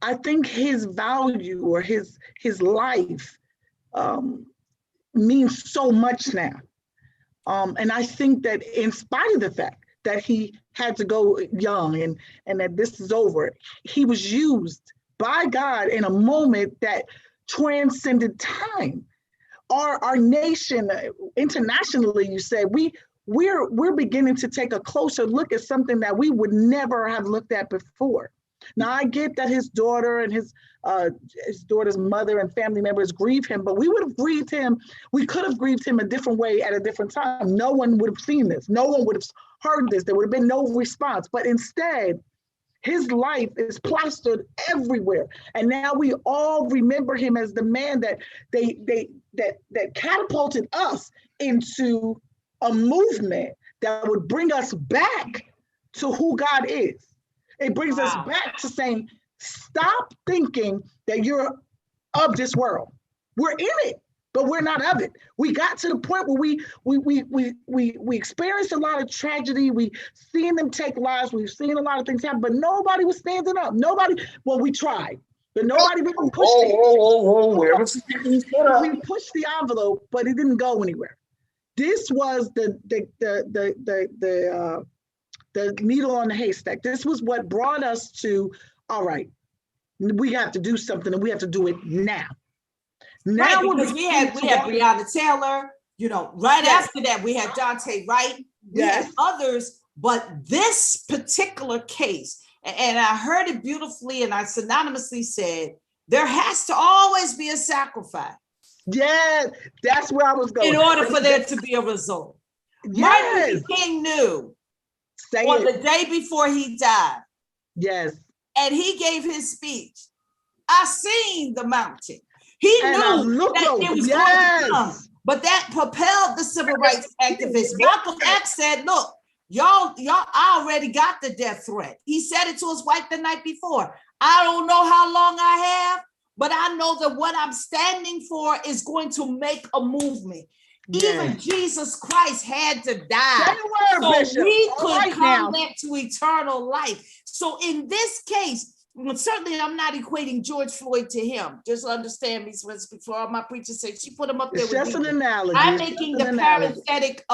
I think his value or his life means so much now. And I think that in spite of the fact that he had to go young and that this is over, he was used by God in a moment that transcended time. Our nation, internationally, you said, we're beginning to take a closer look at something that we would never have looked at before. Now, I get that his daughter and his daughter's mother and family members grieve him, but we would have grieved him. We could have grieved him a different way at a different time. No one would have seen this. No one would have heard this. There would have been no response. But instead, his life is plastered everywhere. And now we all remember him as the man that that catapulted us into a movement that would bring us back to who God is. It brings us back to saying, stop thinking that you're of this world. We're in it, but we're not of it. We got to the point where we experienced a lot of tragedy. We seen them take lives. We've seen a lot of things happen, but nobody was standing up. We tried, but nobody really pushed it. We pushed the envelope, but it didn't go anywhere. This was the needle on the haystack. This was what brought us to, all right, we have to do something and we have to do it now. Now right, because we had Breonna Taylor, right after that we had Dante Wright, we had others, but this particular case, and I heard it beautifully and I synonymously said, there has to always be a sacrifice. Yeah, that's where I was going. In order for there to be a result. Martin Luther King knew on the day before he died. Yes. And he gave his speech. I seen the mountain. He knew that it was going to come, but that propelled the civil rights activists. Malcolm X said, look, y'all, I already got the death threat. He said it to his wife the night before. I don't know how long I have, but I know that what I'm standing for is going to make a movement. Even Jesus Christ had to die so we could come back to eternal life. So in this case, certainly I'm not equating George Floyd to him. Just understand me, before all my preachers say, she put him up there. It's just an analogy. I'm making the parenthetic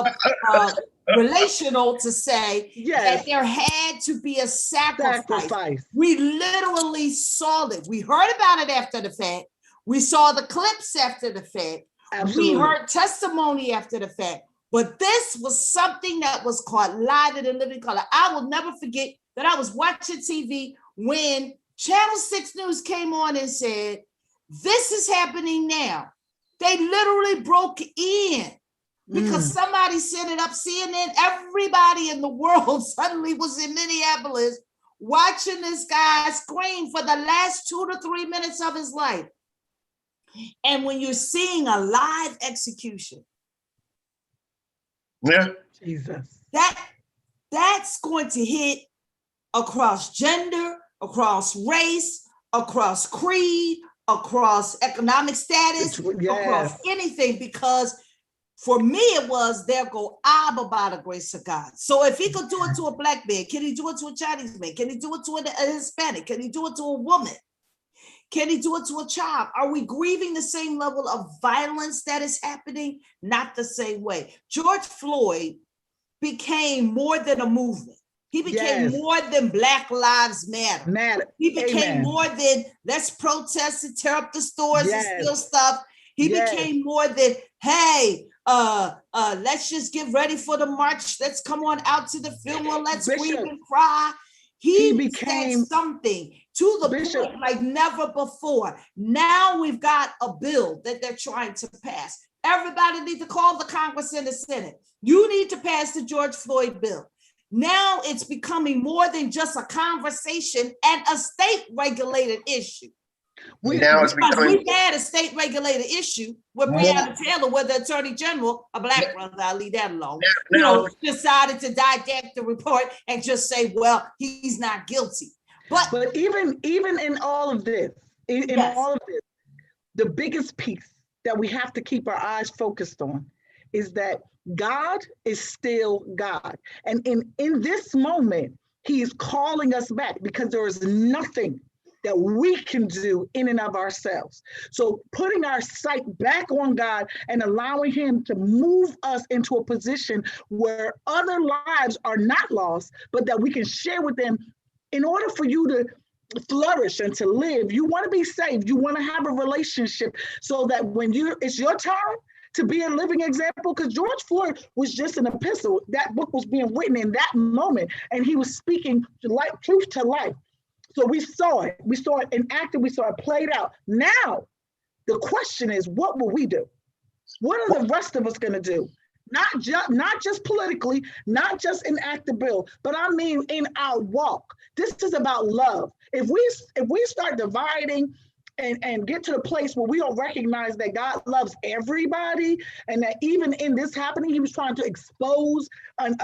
relational to say that there had to be a sacrifice. We literally saw it. We heard about it after the fact. We saw the clips after the fact. Absolutely. We heard testimony after the fact. But this was something that was caught live in living color. I will never forget that I was watching TV when Channel 6 News came on and said, this is happening now. They literally broke in because somebody sent it up CNN. Everybody in the world suddenly was in Minneapolis watching this guy scream for the last 2 to 3 minutes of his life. And when you're seeing a live execution, Jesus, that's going to hit across gender, across race, across creed, across economic status, across anything, because for me it was, there go Abba by the grace of God. So if he could do it to a black man, can he do it to a Chinese man? Can he do it to a Hispanic? Can he do it to a woman? Can he do it to a child? Are we grieving the same level of violence that is happening? Not the same way. George Floyd became more than a movement. He became more than Black Lives Matter. He became more than let's protest and tear up the stores and steal stuff. He became more than, hey, let's just get ready for the march. Let's come on out to the funeral. Let's scream and cry. He became something to the point like never before. Now we've got a bill that they're trying to pass. Everybody needs to call the Congress and the Senate. You need to pass the George Floyd bill. Now it's becoming more than just a conversation and a state-regulated issue. We've had a state-regulated issue with Breonna Taylor, where the Attorney General, a black brother, I'll leave that alone, decided to dissect the report and just say, well, he's not guilty. But even in all of this, the biggest piece that we have to keep our eyes focused on is that God is still God. And in this moment, he is calling us back because there is nothing that we can do in and of ourselves. So putting our sight back on God and allowing him to move us into a position where other lives are not lost, but that we can share with them. In order for you to flourish and to live, you want to be saved, you want to have a relationship so that when it's your turn to be a living example, because George Floyd was just an epistle. That book was being written in that moment, and he was speaking truth to life. So we saw it enacted, we saw it played out. Now, the question is, what will we do? What are the rest of us going to do? Not just politically, not just enact the bill, but I mean in our walk. This is about love. If we start dividing and get to the place where we don't recognize that God loves everybody, and that even in this happening, he was trying to expose a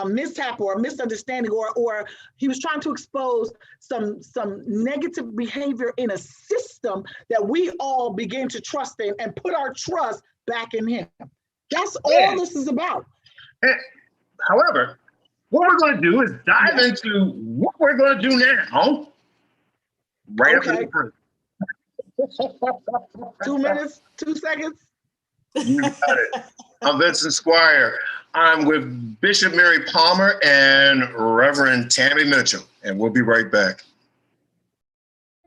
mishap or a misunderstanding, or he was trying to expose some negative behavior in a system that we all begin to trust in and put our trust back in him. That's all this is about. However, what we're going to do is dive into what we're going to do now. Right after the break. 2 minutes, 2 seconds. You got it. I'm Vincent Squire. I'm with Bishop Mary Palmer and Reverend Tammy Mitchell, and we'll be right back.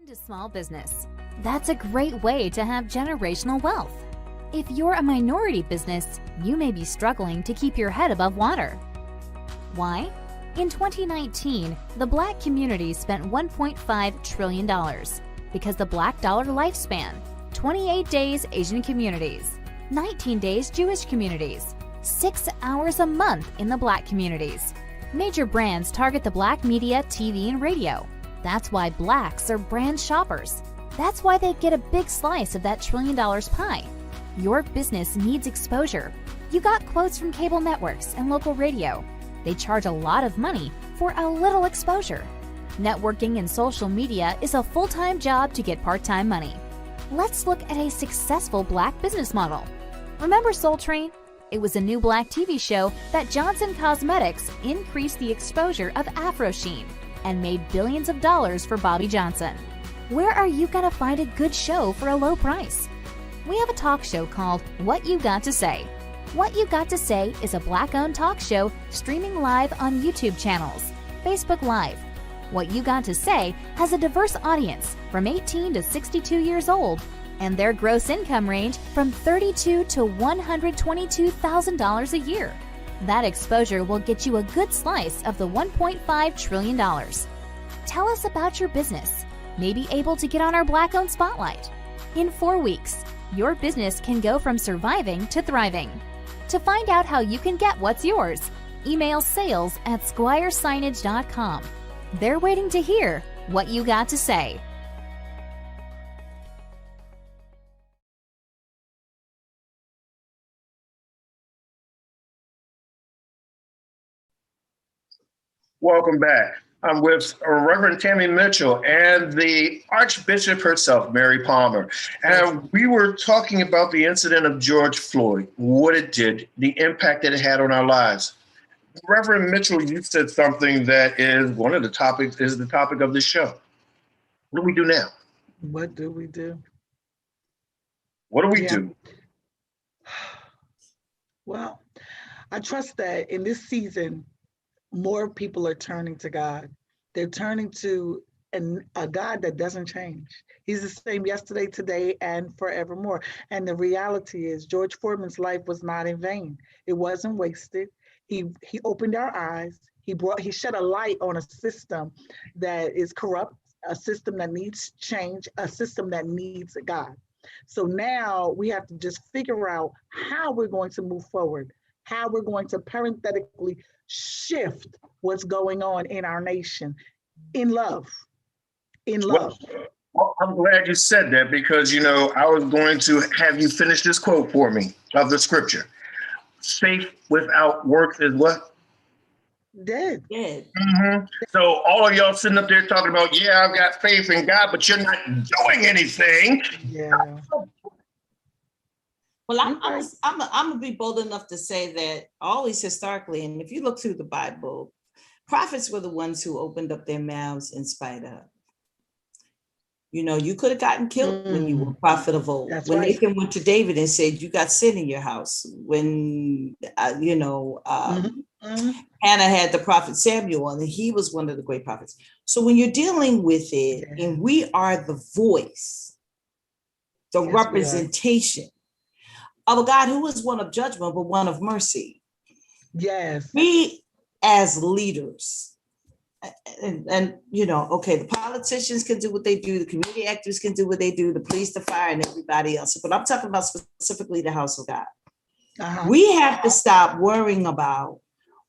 Into small business. That's a great way to have generational wealth. If you're a minority business, you may be struggling to keep your head above water. Why? In 2019, the Black community spent $1.5 trillion because the Black dollar lifespan, 28 days Asian communities, 19 days Jewish communities, 6 hours a month in the Black communities. Major brands target the Black media, TV, and radio. That's why Blacks are brand shoppers. That's why they get a big slice of that $1 trillion pie. Your business needs exposure. You got quotes from cable networks and local radio. They charge a lot of money for a little exposure. Networking and social media is a full-time job to get part-time money. Let's look at a successful Black business model. Remember Soul Train? It was a new Black TV show that Johnson Cosmetics increased the exposure of Afro Sheen and made billions of dollars for Bobby Johnson. Where are you gonna find a good show for a low price? We have a talk show called What You Got to Say. What You Got to Say is a Black-owned talk show streaming live on YouTube channels, Facebook Live. What You Got to Say has a diverse audience from 18 to 62 years old, and their gross income range from $32,000 to $122,000 a year. That exposure will get you a good slice of the $1.5 trillion. Tell us about your business. May be able to get on our Black-owned spotlight. In 4 weeks, your business can go from surviving to thriving. To find out how you can get what's yours, email sales@squiresignage.com. They're waiting to hear what you got to say. Welcome back. I'm with Reverend Tammy Mitchell and the Archbishop herself, Mary Palmer. And we were talking about the incident of George Floyd, what it did, the impact that it had on our lives. Reverend Mitchell, you said something that is one of the topics, is the topic of this show. What do we do now? What do we do? What do we do? Well, I trust that in this season, more people are turning to God. They're turning to a God that doesn't change. He's the same yesterday, today, and forevermore. And the reality is George Foreman's life was not in vain. It wasn't wasted. He opened our eyes. He shed a light on a system that is corrupt, a system that needs change, a system that needs God. So now we have to just figure out how we're going to move forward, how we're going to parenthetically shift what's going on in our nation in love. Well, I'm glad you said that because, you know, I was going to have you finish this quote for me of the scripture. Faith without works is what? Dead. Mm-hmm. So all of y'all sitting up there talking about, yeah, I've got faith in God, but you're not doing anything. Yeah. Well, I'm gonna be bold enough to say that always historically, and if you look through the Bible, prophets were the ones who opened up their mouths in spite of. You know, you could have gotten killed when you were a prophet of old. That's when right. Nathan went to David and said, "You got sin in your house." When Hannah had the prophet Samuel, and he was one of the great prophets. So when you're dealing with it, and we are the voice, the representation of a God who is one of judgment, but one of mercy. Yes. We as leaders, and you know, okay, the politicians can do what they do, the community actors can do what they do, the police, the fire, and everybody else. But I'm talking about specifically the house of God. We have to stop worrying about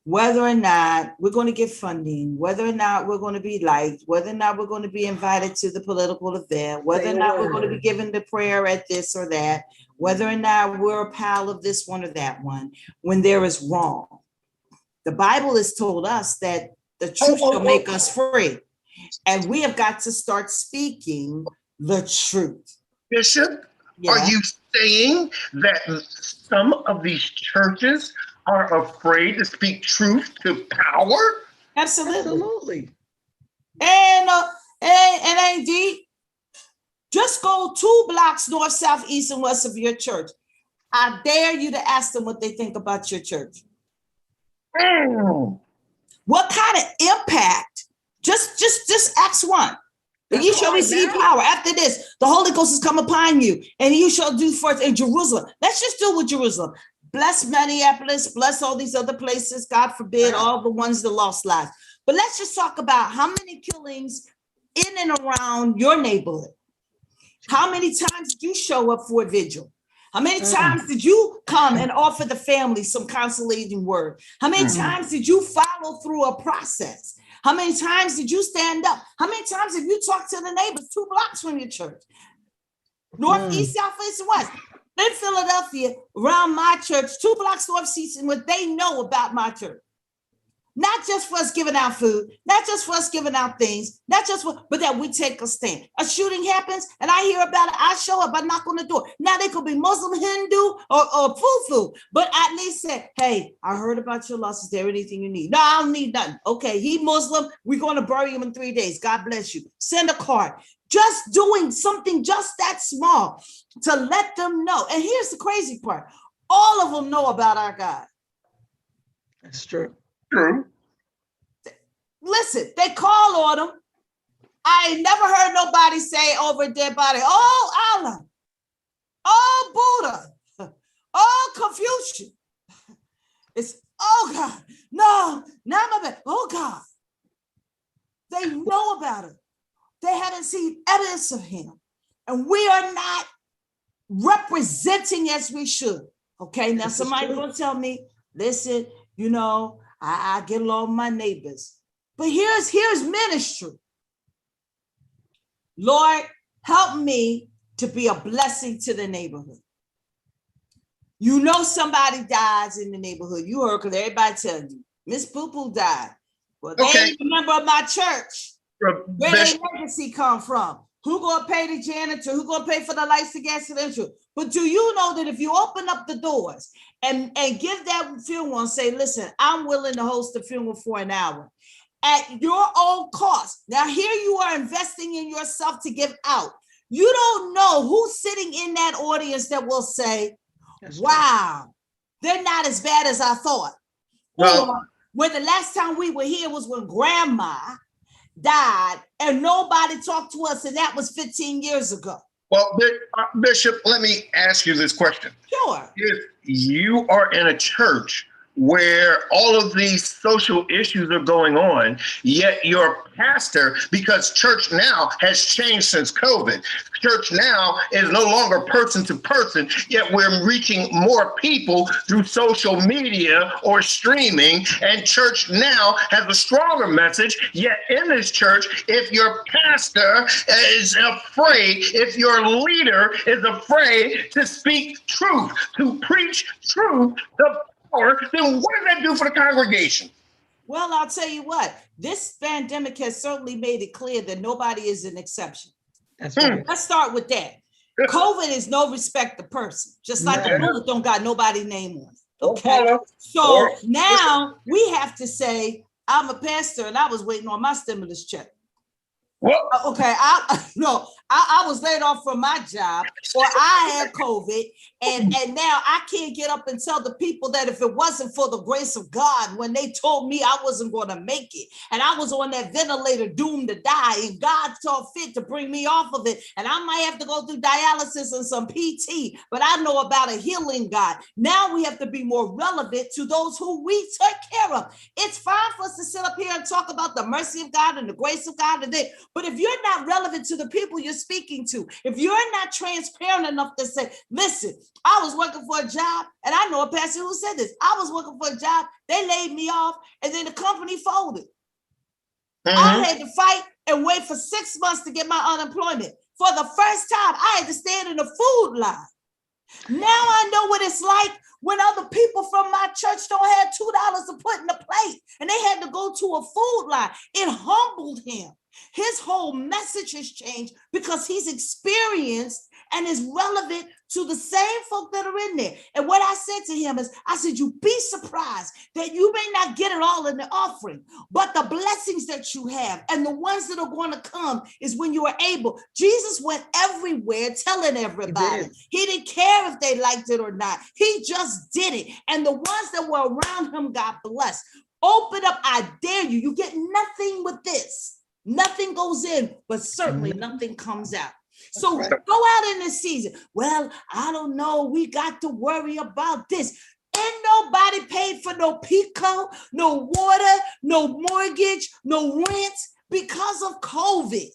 whether or not we're going to get funding, whether or not we're going to be liked, whether or not we're going to be invited to the political event, whether or not we're going to be given the prayer at this or that, whether or not we're a pal of this one or that one, when there is wrong. The Bible has told us that the truth shall make us free. And we have got to start speaking the truth. Bishop, are you saying that some of these churches are afraid to speak truth to power? Absolutely. And ain't deep. Just go 2 blocks north, south, east, and west of your church. I dare you to ask them what they think about your church. What kind of impact? Just ask one. And you shall receive power. After this, the Holy Ghost has come upon you, and you shall do first in Jerusalem. Let's just do with Jerusalem. Bless Minneapolis, bless all these other places. God forbid all the ones that lost lives. But let's just talk about how many killings in and around your neighborhood. How many times did you show up for a vigil? How many times did you come and offer the family some consolating word? How many times did you follow through a process? How many times did you stand up? How many times have you talked to the neighbors 2 blocks from your church? North, east, south, east, and west. In Philadelphia, around my church, 2 blocks north, east, and what they know about my church. Not just for us giving out food, not just for us giving out things, not just for, but that we take a stand. A shooting happens and I hear about it. I show up, I knock on the door. Now they could be Muslim, Hindu, or Fufu, but at least say, hey, I heard about your loss. Is there anything you need? No, I don't need nothing. Okay, he Muslim. We're going to bury him in 3 days. God bless you. Send a card. Just doing something just that small to let them know. And here's the crazy part. All of them know about our God. That's true. True. Listen, they call on him. I ain't never heard nobody say over a dead body, oh, Allah, oh, Buddha, oh, Confucius. It's, oh, God, no, not my bad. Oh, God. They know about it. They haven't seen evidence of him. And we are not representing as we should. Okay, now somebody's going to tell me, listen, you know, I get along with my neighbors. But here's ministry. Lord, help me to be a blessing to the neighborhood. You know somebody dies in the neighborhood. You heard, because everybody tells you, Miss Poo-Poo died. Well, they ain't a member of my church. Where their legacy come from? Who gonna pay the janitor? Who gonna pay for the lights, the gas, and the insurance? But do you know that if you open up the doors and give that funeral and say, listen, I'm willing to host the funeral for an hour at your own cost. Now here you are investing in yourself to give out. You don't know who's sitting in that audience that will say, wow, they're not as bad as I thought. Well, when the last time we were here was when grandma died and nobody talked to us, and that was 15 years ago. Well, Bishop, let me ask you this question. Sure. If you are in a church where all of these social issues are going on, yet your pastor, because church now has changed since COVID. Church now is no longer person to person, yet we're reaching more people through social media or streaming, and church now has a stronger message. Yet in this church, if your pastor is afraid, if your leader is afraid to speak truth, to preach truth, then what does that do for the congregation? Well, I'll tell you what, this pandemic has certainly made it clear that nobody is an exception. That's right. Let's start with that. COVID is no respect of person, just like the bullet don't got nobody's name on it. Okay. So now we have to say, I'm a pastor and I was waiting on my stimulus check. Well, okay, I was laid off from my job, or I had COVID, and now I can't get up and tell the people that if it wasn't for the grace of God, when they told me I wasn't going to make it, and I was on that ventilator doomed to die, and God saw fit to bring me off of it, and I might have to go through dialysis and some PT, but I know about a healing God. Now we have to be more relevant to those who we take care of. It's fine for us to sit up here and talk about the mercy of God and the grace of God and this. But if you're not relevant to the people you're speaking to, if you're not transparent enough to say, listen, I was working for a job, and I know a pastor who said this, I was working for a job, they laid me off, and then the company folded. I had to fight and wait for 6 months to get my unemployment. For the first time, I had to stand in the food line. Now I know what it's like when other people from my church don't have $2 to put in the plate, and they had to go to a food line. It humbled him. His whole message has changed because he's experienced and is relevant to the same folk that are in there. And what I said to him is, I said, you'd be surprised that you may not get it all in the offering, but the blessings that you have and the ones that are going to come is when you are able. Jesus went everywhere telling everybody. He didn't care if they liked it or not. He just did it. And the ones that were around him got blessed. Open up, I dare you. You get nothing with this. Nothing goes in, but certainly nothing comes out. So go out in this season. Well, I don't know. We got to worry about this. Ain't nobody paid for no Pico, no water, no mortgage, no rent because of COVID.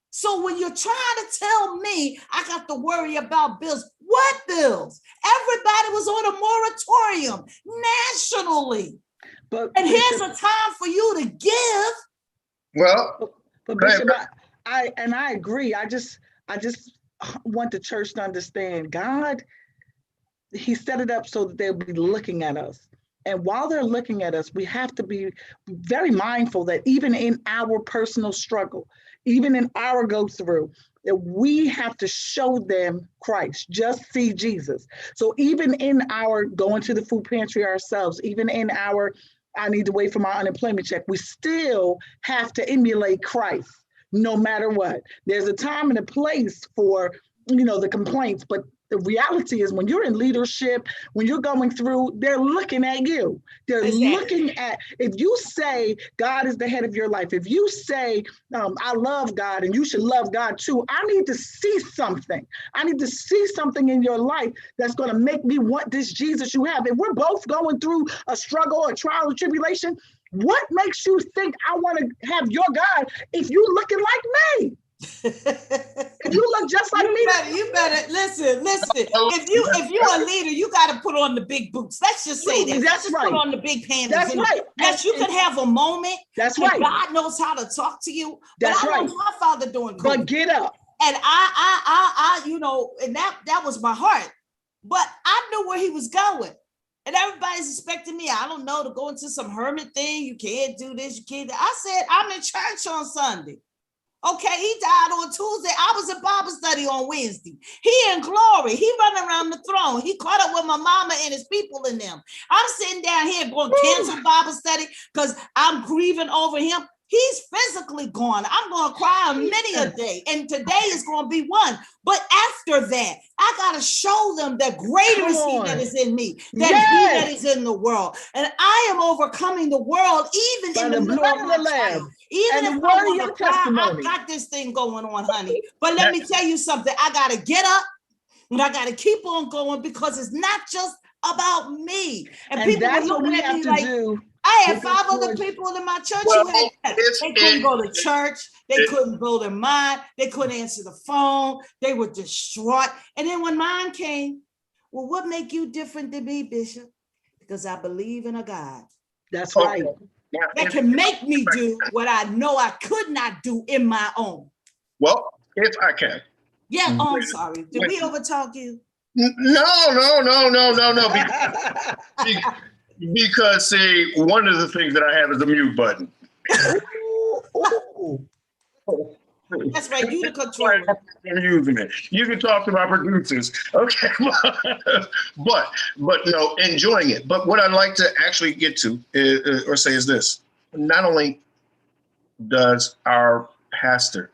So when you're trying to tell me I got to worry about bills, what bills? Everybody was on a moratorium nationally. And here's a time for you to give. Well, but Bishop, I agree. I just want the church to understand God, he set it up so that they'll be looking at us. And while they're looking at us, we have to be very mindful that even in our personal struggle, even in our go through, that we have to show them Christ, just see Jesus. So even in our going to the food pantry ourselves, even in our, I need to wait for my unemployment check, we still have to emulate Christ no matter what. There's a time and a place for, the complaints, but the reality is when you're in leadership, when you're going through, they're looking at you. They're looking at, if you say God is the head of your life, if you say, I love God and you should love God too, I need to see something. I need to see something in your life that's going to make me want this Jesus you have. If we're both going through a struggle, a trial, or tribulation, what makes you think I want to have your God if you looking like me? If you look just like me, you better listen. If you're a leader, you got to put on the big boots. Let's just say that. That's right. Put on the big panties. That's right. Yes, you can have a moment. That's right. God knows how to talk to you. That's but I right. know my father doing good. But get up. And I, and that was my heart. But I knew where he was going. And everybody's expecting me, I don't know, to go into some hermit thing. You can't do this. You can't. I said, I'm in church on Sunday. Okay, he died on Tuesday. I was in Bible study on Wednesday. He in glory. He running around the throne. He caught up with my mama and his people in them. I'm sitting down here going to cancel Bible study because I'm grieving over him. He's physically gone. I'm going to cry on many a day. And today is going to be one. But after that, I got to show them that greater is he that is in me, than he that is in the world. And I am overcoming the world, even in the middle of my trial. Even if I want to cry, I got this thing going on, honey. But let me tell you something. I got to get up and I got to keep on going because it's not just about me. And people that's are what we looking at have me to like, do. I had 5 other people in my church who had that. They couldn't go to church. They couldn't blow their mind. They couldn't answer the phone. They were distraught. And then when mine came, well, what make you different than me, Bishop? Because I believe in a God. That's right. That can make me do what I know I could not do in my own. Well, if I can. Yeah, oh, I'm sorry. Did we overtalk you? No. Because, see, one of the things that I have is the mute button. That's right, you the controller. I'm using it. You can talk to my producers. Okay. but no, enjoying it. But what I'd like to actually get to or say is this. Not only does our pastor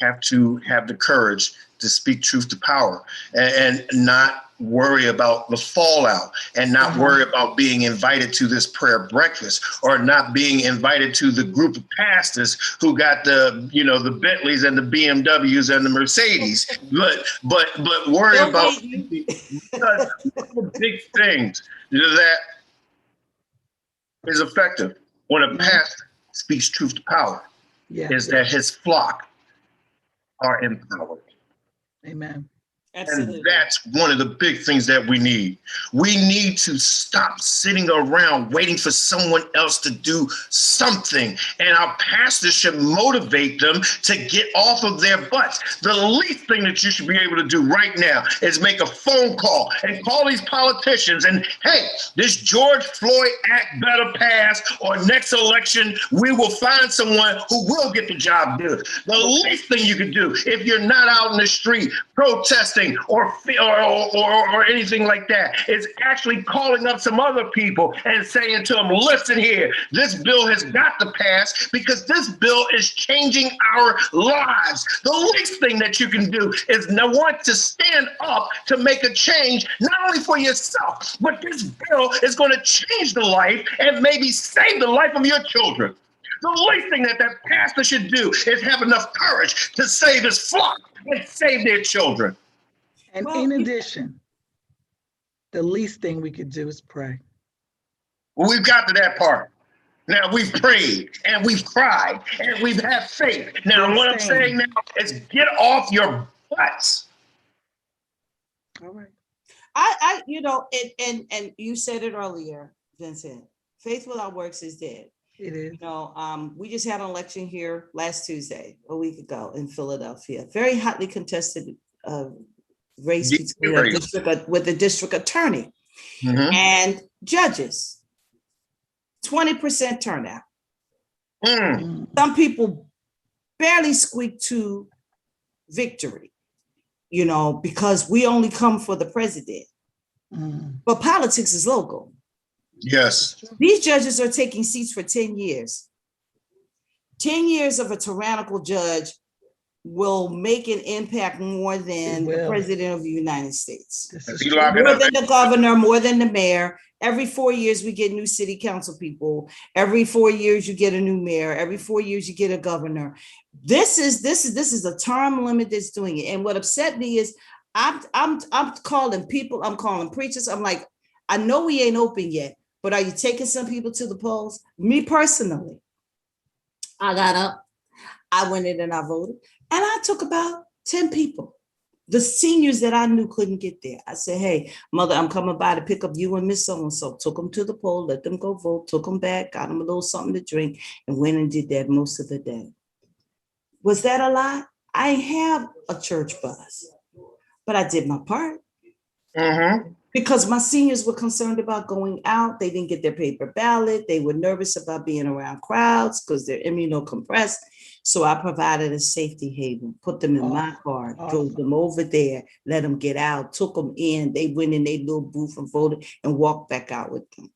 have to have the courage to speak truth to power and not worry about the fallout and not worry about being invited to this prayer breakfast or not being invited to the group of pastors who got the Bentleys and the BMWs and the Mercedes, but worry about the big things that is effective when a pastor speaks truth to power is that his flock are empowered. Amen. Absolutely. And that's one of the big things that we need. We need to stop sitting around waiting for someone else to do something. And our pastors should motivate them to get off of their butts. The least thing that you should be able to do right now is make a phone call and call these politicians and, hey, this George Floyd Act better pass, or next election, we will find someone who will get the job done. The least thing you can do if you're not out in the street protesting bullying or anything like that. It's actually calling up some other people and saying to them, listen here, this bill has got to pass because this bill is changing our lives. The least thing that you can do is want to stand up to make a change, not only for yourself, but this bill is going to change the life and maybe save the life of your children. The least thing that pastor should do is have enough courage to save his flock and save their children. And in addition, the least thing we could do is pray. Well, we've got to that part. Now we've prayed and we've cried and we've had faith. Now what I'm saying now is get off your butts. All right. I and you said it earlier, Vincent. Faith without works is dead. It is. We just had an election here last Tuesday, a week ago in Philadelphia. Very hotly contested race with the district attorney and judges. 20% turnout. Some people barely squeak to victory, because we only come for the president. But politics is local. Yes. These judges are taking seats for 10 years. 10 years of a tyrannical judge will make an impact more than the president of the United States. More than the governor, more than the mayor. Every 4 years, we get new city council people. Every 4 years, you get a new mayor. Every 4 years, you get a governor. This is a term limit that's doing it. And what upset me is I'm calling people, I'm calling preachers. I'm like, I know we ain't open yet, but are you taking some people to the polls? Me personally, I got up, I went in and I voted, and I took about 10 people. The seniors that I knew couldn't get there. I said, hey, mother, I'm coming by to pick up you and Miss So-and-so. Took them to the poll, let them go vote, took them back, got them a little something to drink, and went and did that most of the day. Was that a lot? I have a church bus, but I did my part. Because my seniors were concerned about going out. They didn't get their paper ballot. They were nervous about being around crowds because they're immunocompressed. So I provided a safety haven, put them in my car, drove them over there, let them get out, took them in. They went in their little booth and voted and walked back out with them.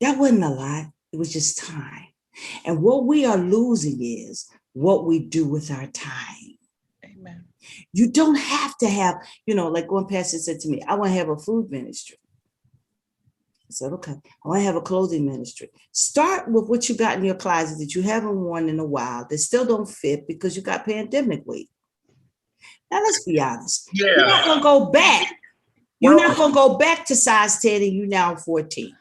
That wasn't a lot. It was just time. And what we are losing is what we do with our time. Amen. You don't have to have, like one pastor said to me, I want to have a food ministry. I said, okay, I want to have a clothing ministry. Start with what you got in your closet that you haven't worn in a while, that still don't fit because you got pandemic weight. Now, let's be honest. Yeah. You're not going to go back. You're not going to go back to size 10 and you now 14.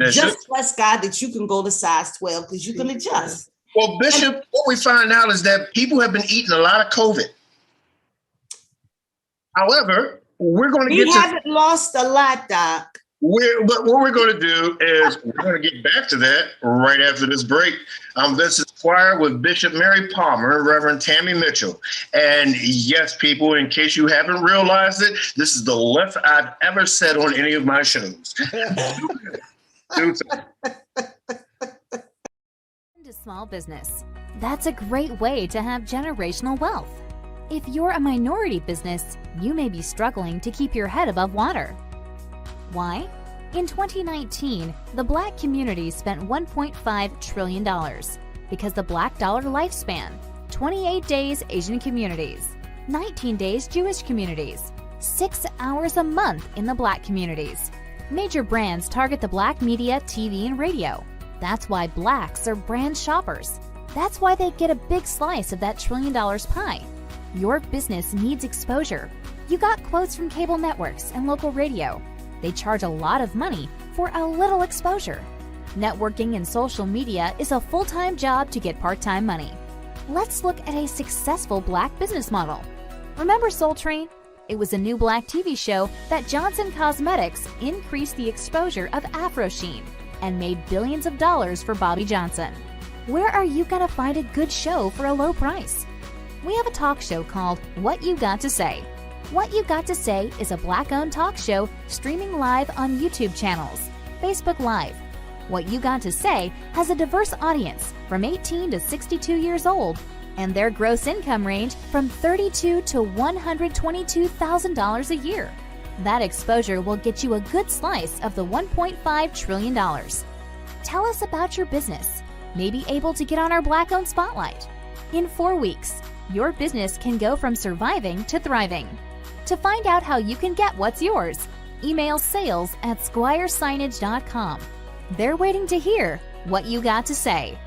Just bless God that you can go to size 12 because you can adjust. Well, Bishop, what we find out is that people have been eating a lot of COVID. However, we're going to We haven't lost a lot, Doc. But what we're going to do is we're going to get back to that right after this break. This is Choir with Bishop Mary Palmer, Reverend Tammy Mitchell. And yes, people, in case you haven't realized it, this is the least I've ever said on any of my shows. Into small business. That's a great way to have generational wealth. If you're a minority business, you may be struggling to keep your head above water. Why? In 2019, the Black community spent $1.5 trillion because the Black dollar lifespan, 28 days Asian communities, 19 days Jewish communities, 6 hours a month in the Black communities. Major brands target the Black media, TV, and radio. That's why Blacks are brand shoppers. That's why they get a big slice of that $1 trillion pie. Your business needs exposure. You got quotes from cable networks and local radio. They charge a lot of money for a little exposure. Networking and social media is a full-time job to get part-time money. Let's look at a successful Black business model. Remember Soul Train? It was a new Black TV show that Johnson Cosmetics increased the exposure of Afro Sheen and made billions of dollars for Bobby Johnson. Where are you gonna find a good show for a low price? We have a talk show called What You Got to Say. What You Got to Say is a Black-owned talk show streaming live on YouTube channels, Facebook Live. What You Got to Say has a diverse audience from 18 to 62 years old, and their gross income range from $32,000 to $122,000 a year. That exposure will get you a good slice of the $1.5 trillion. Tell us about your business. Maybe able to get on our Black-owned spotlight. In 4 weeks, your business can go from surviving to thriving. To find out how you can get what's yours, email sales@squiresignage.com. They're waiting to hear what you got to say.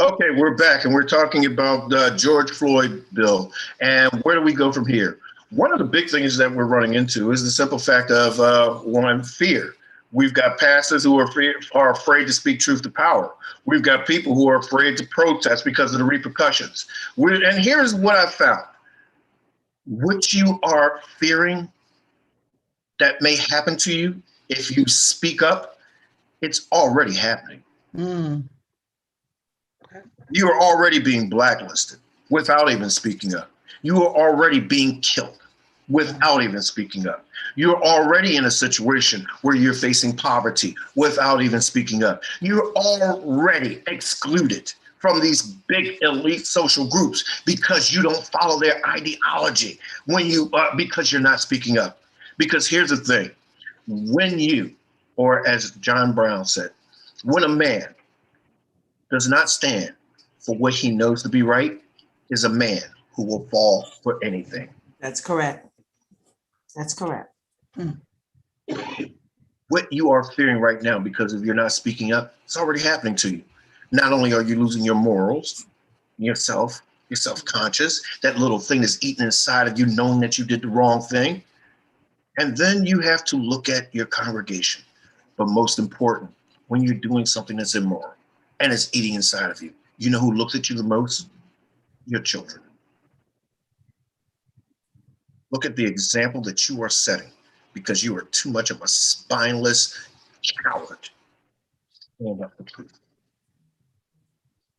Okay, we're back and we're talking about the George Floyd bill. And where do we go from here? One of the big things that we're running into is the simple fact of one, fear. We've got pastors who are afraid to speak truth to power. We've got people who are afraid to protest because of the repercussions. And here's what I found. What you are fearing that may happen to you if you speak up, it's already happening. You are already being blacklisted without even speaking up. You are already being killed without even speaking up. You're already in a situation where you're facing poverty without even speaking up. You're already excluded from these big elite social groups because you don't follow their ideology because you're not speaking up. Because here's the thing, when you, or as John Brown said, when a man does not stand for what he knows to be right, is a man who will fall for anything. That's correct. That's correct. What you are fearing right now because if you're not speaking up, it's already happening to you. Not only are you losing your morals, you're self-conscious, that little thing is eating inside of you knowing that you did the wrong thing. And then you have to look at your congregation. But most important, when you're doing something that's immoral and it's eating inside of you, you know who looks at you the most? Your children. Look at the example that you are setting because you are too much of a spineless coward. Stand up for truth.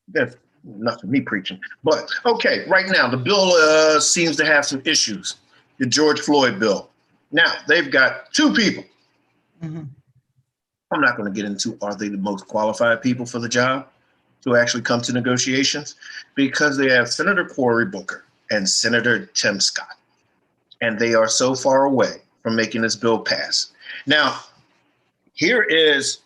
That's enough of me preaching. But okay, right now, the bill seems to have some issues. The George Floyd bill. Now, they've got two people. I'm not going to get into are they the most qualified people for the job to actually come to negotiations, because they have Senator Cory Booker and Senator Tim Scott, and they are so far away from making this bill pass. Now, here is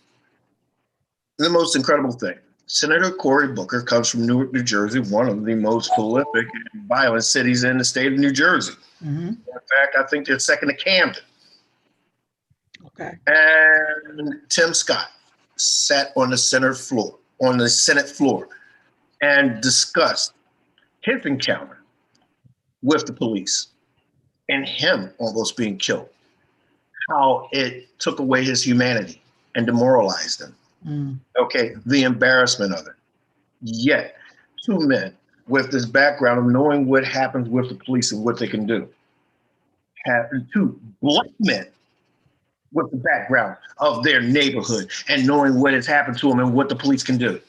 the most incredible thing. Senator Cory Booker comes from Newark, New Jersey, one of the most prolific and violent cities in the state of New Jersey. In fact, I think they're second to Camden. Okay. And Tim Scott sat on the Senate floor, and discussed his encounter with the police and him almost being killed, how it took away his humanity and demoralized him. Okay, the embarrassment of it. Yet, two men with this background of knowing what happens with the police and what they can do, have two black men with the background of their neighborhood and knowing what has happened to them and what the police can do.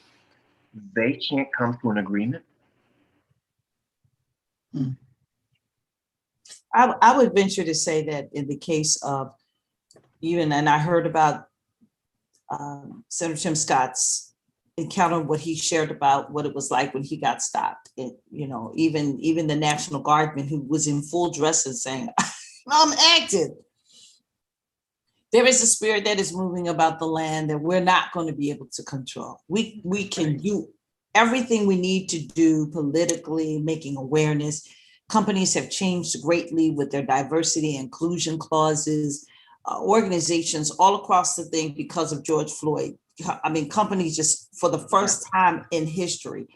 They can't come to an agreement. I would venture to say that in the case of and I heard about Senator Tim Scott's encounter, what he shared about what it was like when he got stopped. Even the National Guardman who was in full dress and saying, I'm acting. There is a spirit that is moving about the land that we're not going to be able to control. We can do everything we need to do politically, making awareness. Companies have changed greatly with their diversity and inclusion clauses, organizations all across the thing because of George Floyd. I mean, companies just for the first time in history,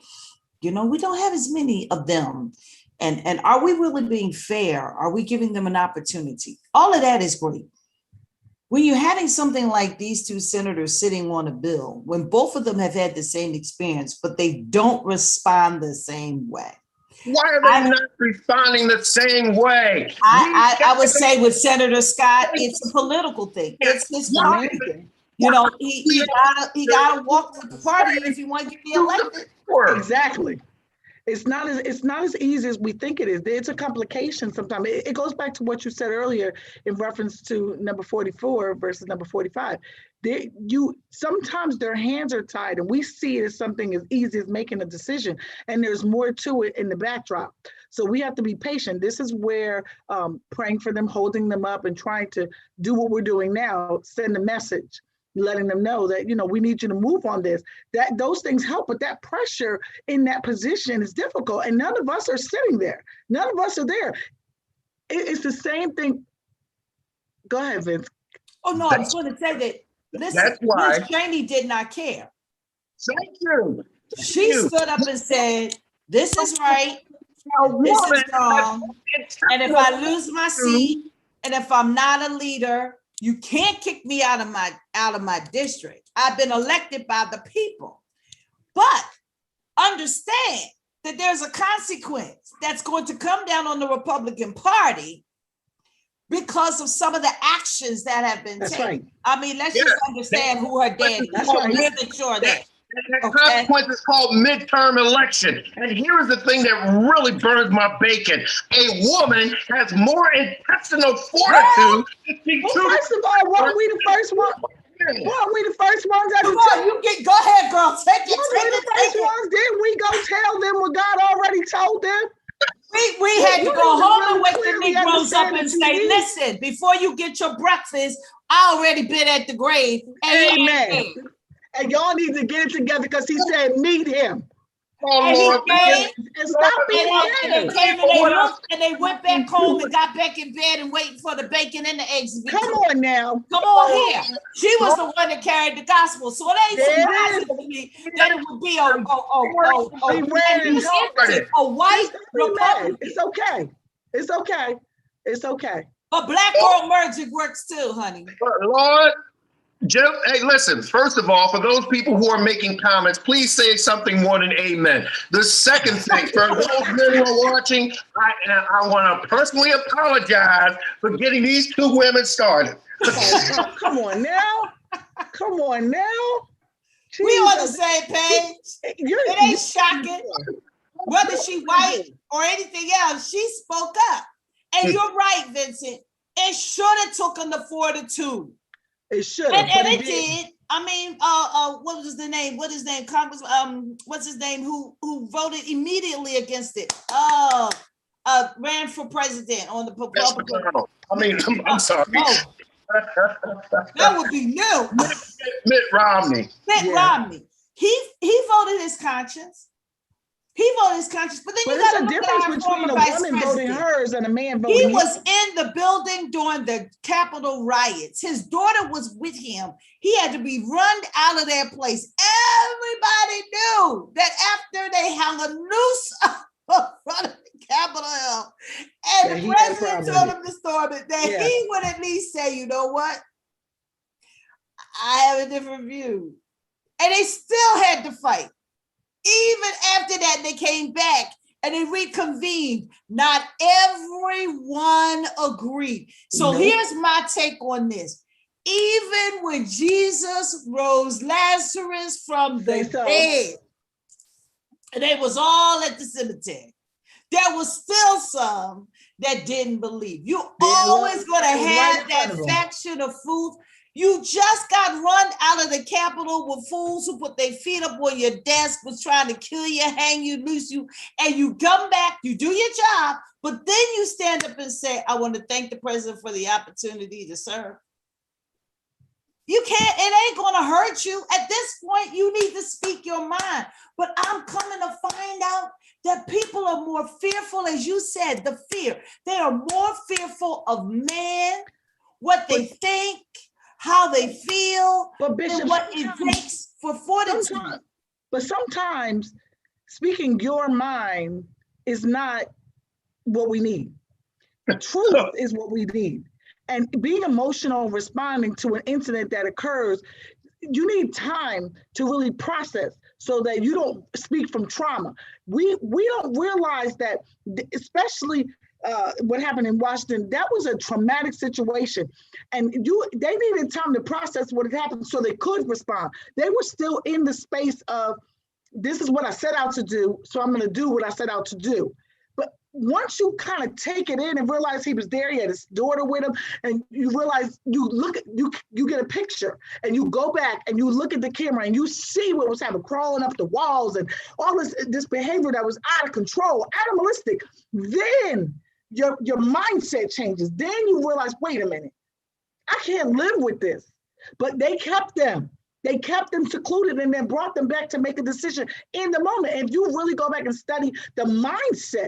we don't have as many of them. And are we really being fair? Are we giving them an opportunity? All of that is great. When you're having something like these two senators sitting on a bill, when both of them have had the same experience, but they don't respond the same way. Why are they not responding the same way? I would say with Senator Scott, it's a political thing. It's his party. He gotta walk with the party if he wants to be elected. Exactly. It's not as easy as we think it is. It's a complication sometimes. It goes back to what you said earlier in reference to number 44 versus number 45. Sometimes their hands are tied, and we see it as something as easy as making a decision, and there's more to it in the backdrop. So we have to be patient. This is where praying for them, holding them up, and trying to do what we're doing now, send a message, letting them know that, we need you to move on this. That those things help, but that pressure in that position is difficult, and none of us are sitting there. None of us are there. It's the same thing. Go ahead, Vince. Oh no, I was going to say that. Listen, that's why Miss Cheney did not care. Thank you. She stood up and said, "This is right. This is wrong. And if I lose my seat, and if I'm not a leader, you can't kick me out of my district. I've been elected by the people. But understand that there's a consequence that's going to come down on the Republican Party because of some of the actions that have been taken." Right. I mean, let's just understand who her daddy is. Right. We're sure that. That consequence is called midterm election. And here's the thing that really burns my bacon. A woman has more intestinal fortitude to speak to. First of all, weren't we the first one? Weren't we the first ones that Come on, go ahead, girl. Take it. Weren't we the first ones? Didn't we go tell them what God already told them? We had to go home and wake the Negroes up and say, "Listen, before you get your breakfast, I already been at the grave." Amen. And y'all need to get it together because he said, "Meet him." Oh, Lord. And stop being and they went back home and got back in bed and waiting for the bacon and the eggs. Come on now. Come on here. She was the one that carried the gospel. So it ain't surprising to me that it would be a white Republican. It's okay. It's okay. It's okay. But black girl magic works too, honey. Lord. Hey, listen, first of all, for those people who are making comments, please say something more than amen. The second thing, for those men who are watching, I want to personally apologize for getting these two women started. Come on now. Come on now. We on the same page. It ain't shocking. Whether she white or anything else, she spoke up. And you're right, Vincent. It should have taken the fortitude. It should have. And it did. I mean, what was the name? What is his name? Congress. What's his name? Who voted immediately against it? Ran for president on the Republican. I mean, I'm sorry. That would be new. Mitt Romney. Romney. He voted his conscience. He voted his conscience, but then you got a difference between a woman voting hers and a man voting his. He was in the building during the Capitol riots. His daughter was with him. He had to be run out of that place. Everybody knew that after they hung a noose up in front of the Capitol Hill, and the president told him to storm it, that he would at least say, "You know what? I have a different view." And they still had to fight. Even after that, they came back and they reconvened. Not everyone agreed. So here's my take on this. Even when Jesus rose Lazarus from the dead, and they was all at the cemetery, there was still some that didn't believe. You always going to have that faction of fools. You just got run out of the Capitol with fools who put their feet up on your desk, was trying to kill you, hang you, loose you, and you come back, you do your job, but then you stand up and say, "I want to thank the president for the opportunity to serve." You can't, it ain't going to hurt you. At this point, you need to speak your mind. But I'm coming to find out that people are more fearful, as you said, the fear. They are more fearful of man, what they think, how they feel, but Bishop, and what it takes for fortitude. But sometimes speaking your mind is not what we need. The truth is what we need. And being emotional, responding to an incident that occurs, you need time to really process so that you don't speak from trauma. We don't realize that, especially what happened in Washington, that was a traumatic situation. And they needed time to process what had happened so they could respond. They were still in the space of, this is what I set out to do, so I'm going to do what I set out to do. But once you kind of take it in and realize he was there, he had his daughter with him, and you realize you get a picture and you go back and you look at the camera and you see what was happening, crawling up the walls and all this behavior that was out of control, animalistic, then your mindset changes. Then you realize, wait a minute, I can't live with this. But they kept them. They kept them secluded and then brought them back to make a decision in the moment. And if you really go back and study the mindset,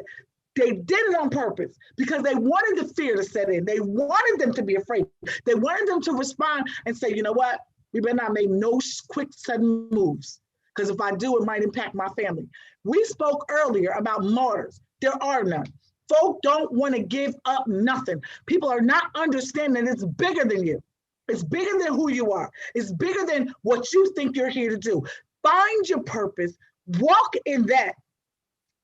they did it on purpose because they wanted the fear to set in. They wanted them to be afraid. They wanted them to respond and say, you know what? We better not make no quick, sudden moves, because if I do, it might impact my family. We spoke earlier about martyrs. There are none. Folk don't want to give up nothing. People are not understanding that it's bigger than you. It's bigger than who you are. It's bigger than what you think you're here to do. Find your purpose, walk in that,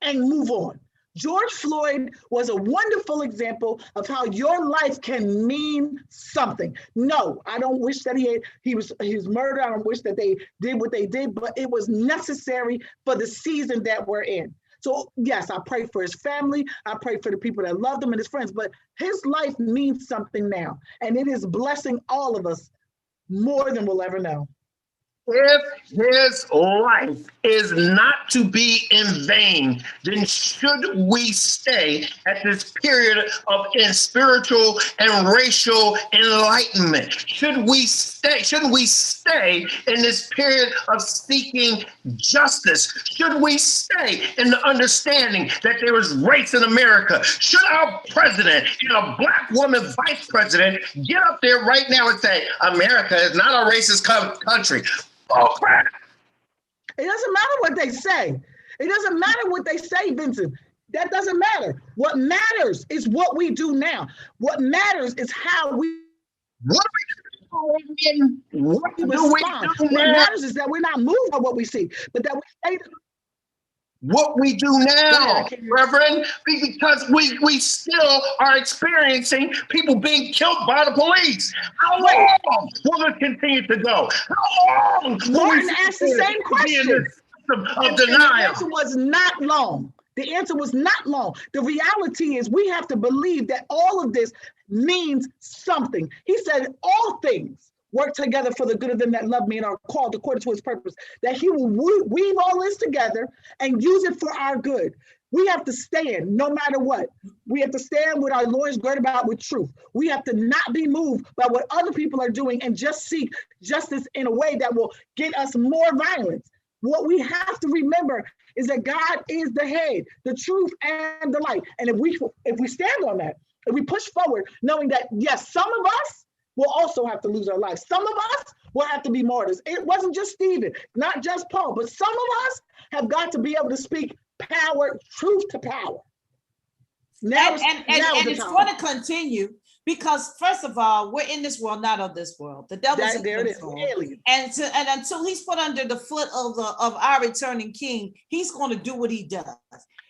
and move on. George Floyd was a wonderful example of how your life can mean something. No, I don't wish that he was murdered. I don't wish that they did what they did, but it was necessary for the season that we're in. So yes, I pray for his family. I pray for the people that loved him and his friends, but his life means something now. And it is blessing all of us more than we'll ever know. If his life is not to be in vain, then should we stay at this period of spiritual and racial enlightenment? Shouldn't we stay in this period of seeking justice? Should we stay in the understanding that there is race in America? Should our president and a Black woman vice president get up there right now and say, America is not a racist country? Oh, crap. It doesn't matter what they say. It doesn't matter what they say, Vincent. That doesn't matter. What matters is what we do now. What matters is how we. What do we do What matters is that we're not moved by what we see, but that we stay. What we do now, Reverend, because we still are experiencing people being killed by the police. How long will it continue to go? How long will Martin asked the same question. Of denial? The answer was not long. The answer was not long. The reality is we have to believe that all of this means something. He said all things work together for the good of them that love me and are called according to his purpose, that he will weave all this together and use it for our good. We have to stand no matter what. We have to stand with our loins girded about with truth. We have to not be moved by what other people are doing and just seek justice in a way that will get us more violence. What we have to remember is that God is the head, the truth, and the light. And if we stand on that, if we push forward, knowing that, yes, some of us will also have to lose our lives. Some of us will have to be martyrs. It wasn't just Stephen, not just Paul, but some of us have got to be able to speak power, truth to power. Now it's going to continue because, first of all, we're in this world, not of this world. The devil's in control. And until he's put under the foot of our returning king, he's going to do what he does.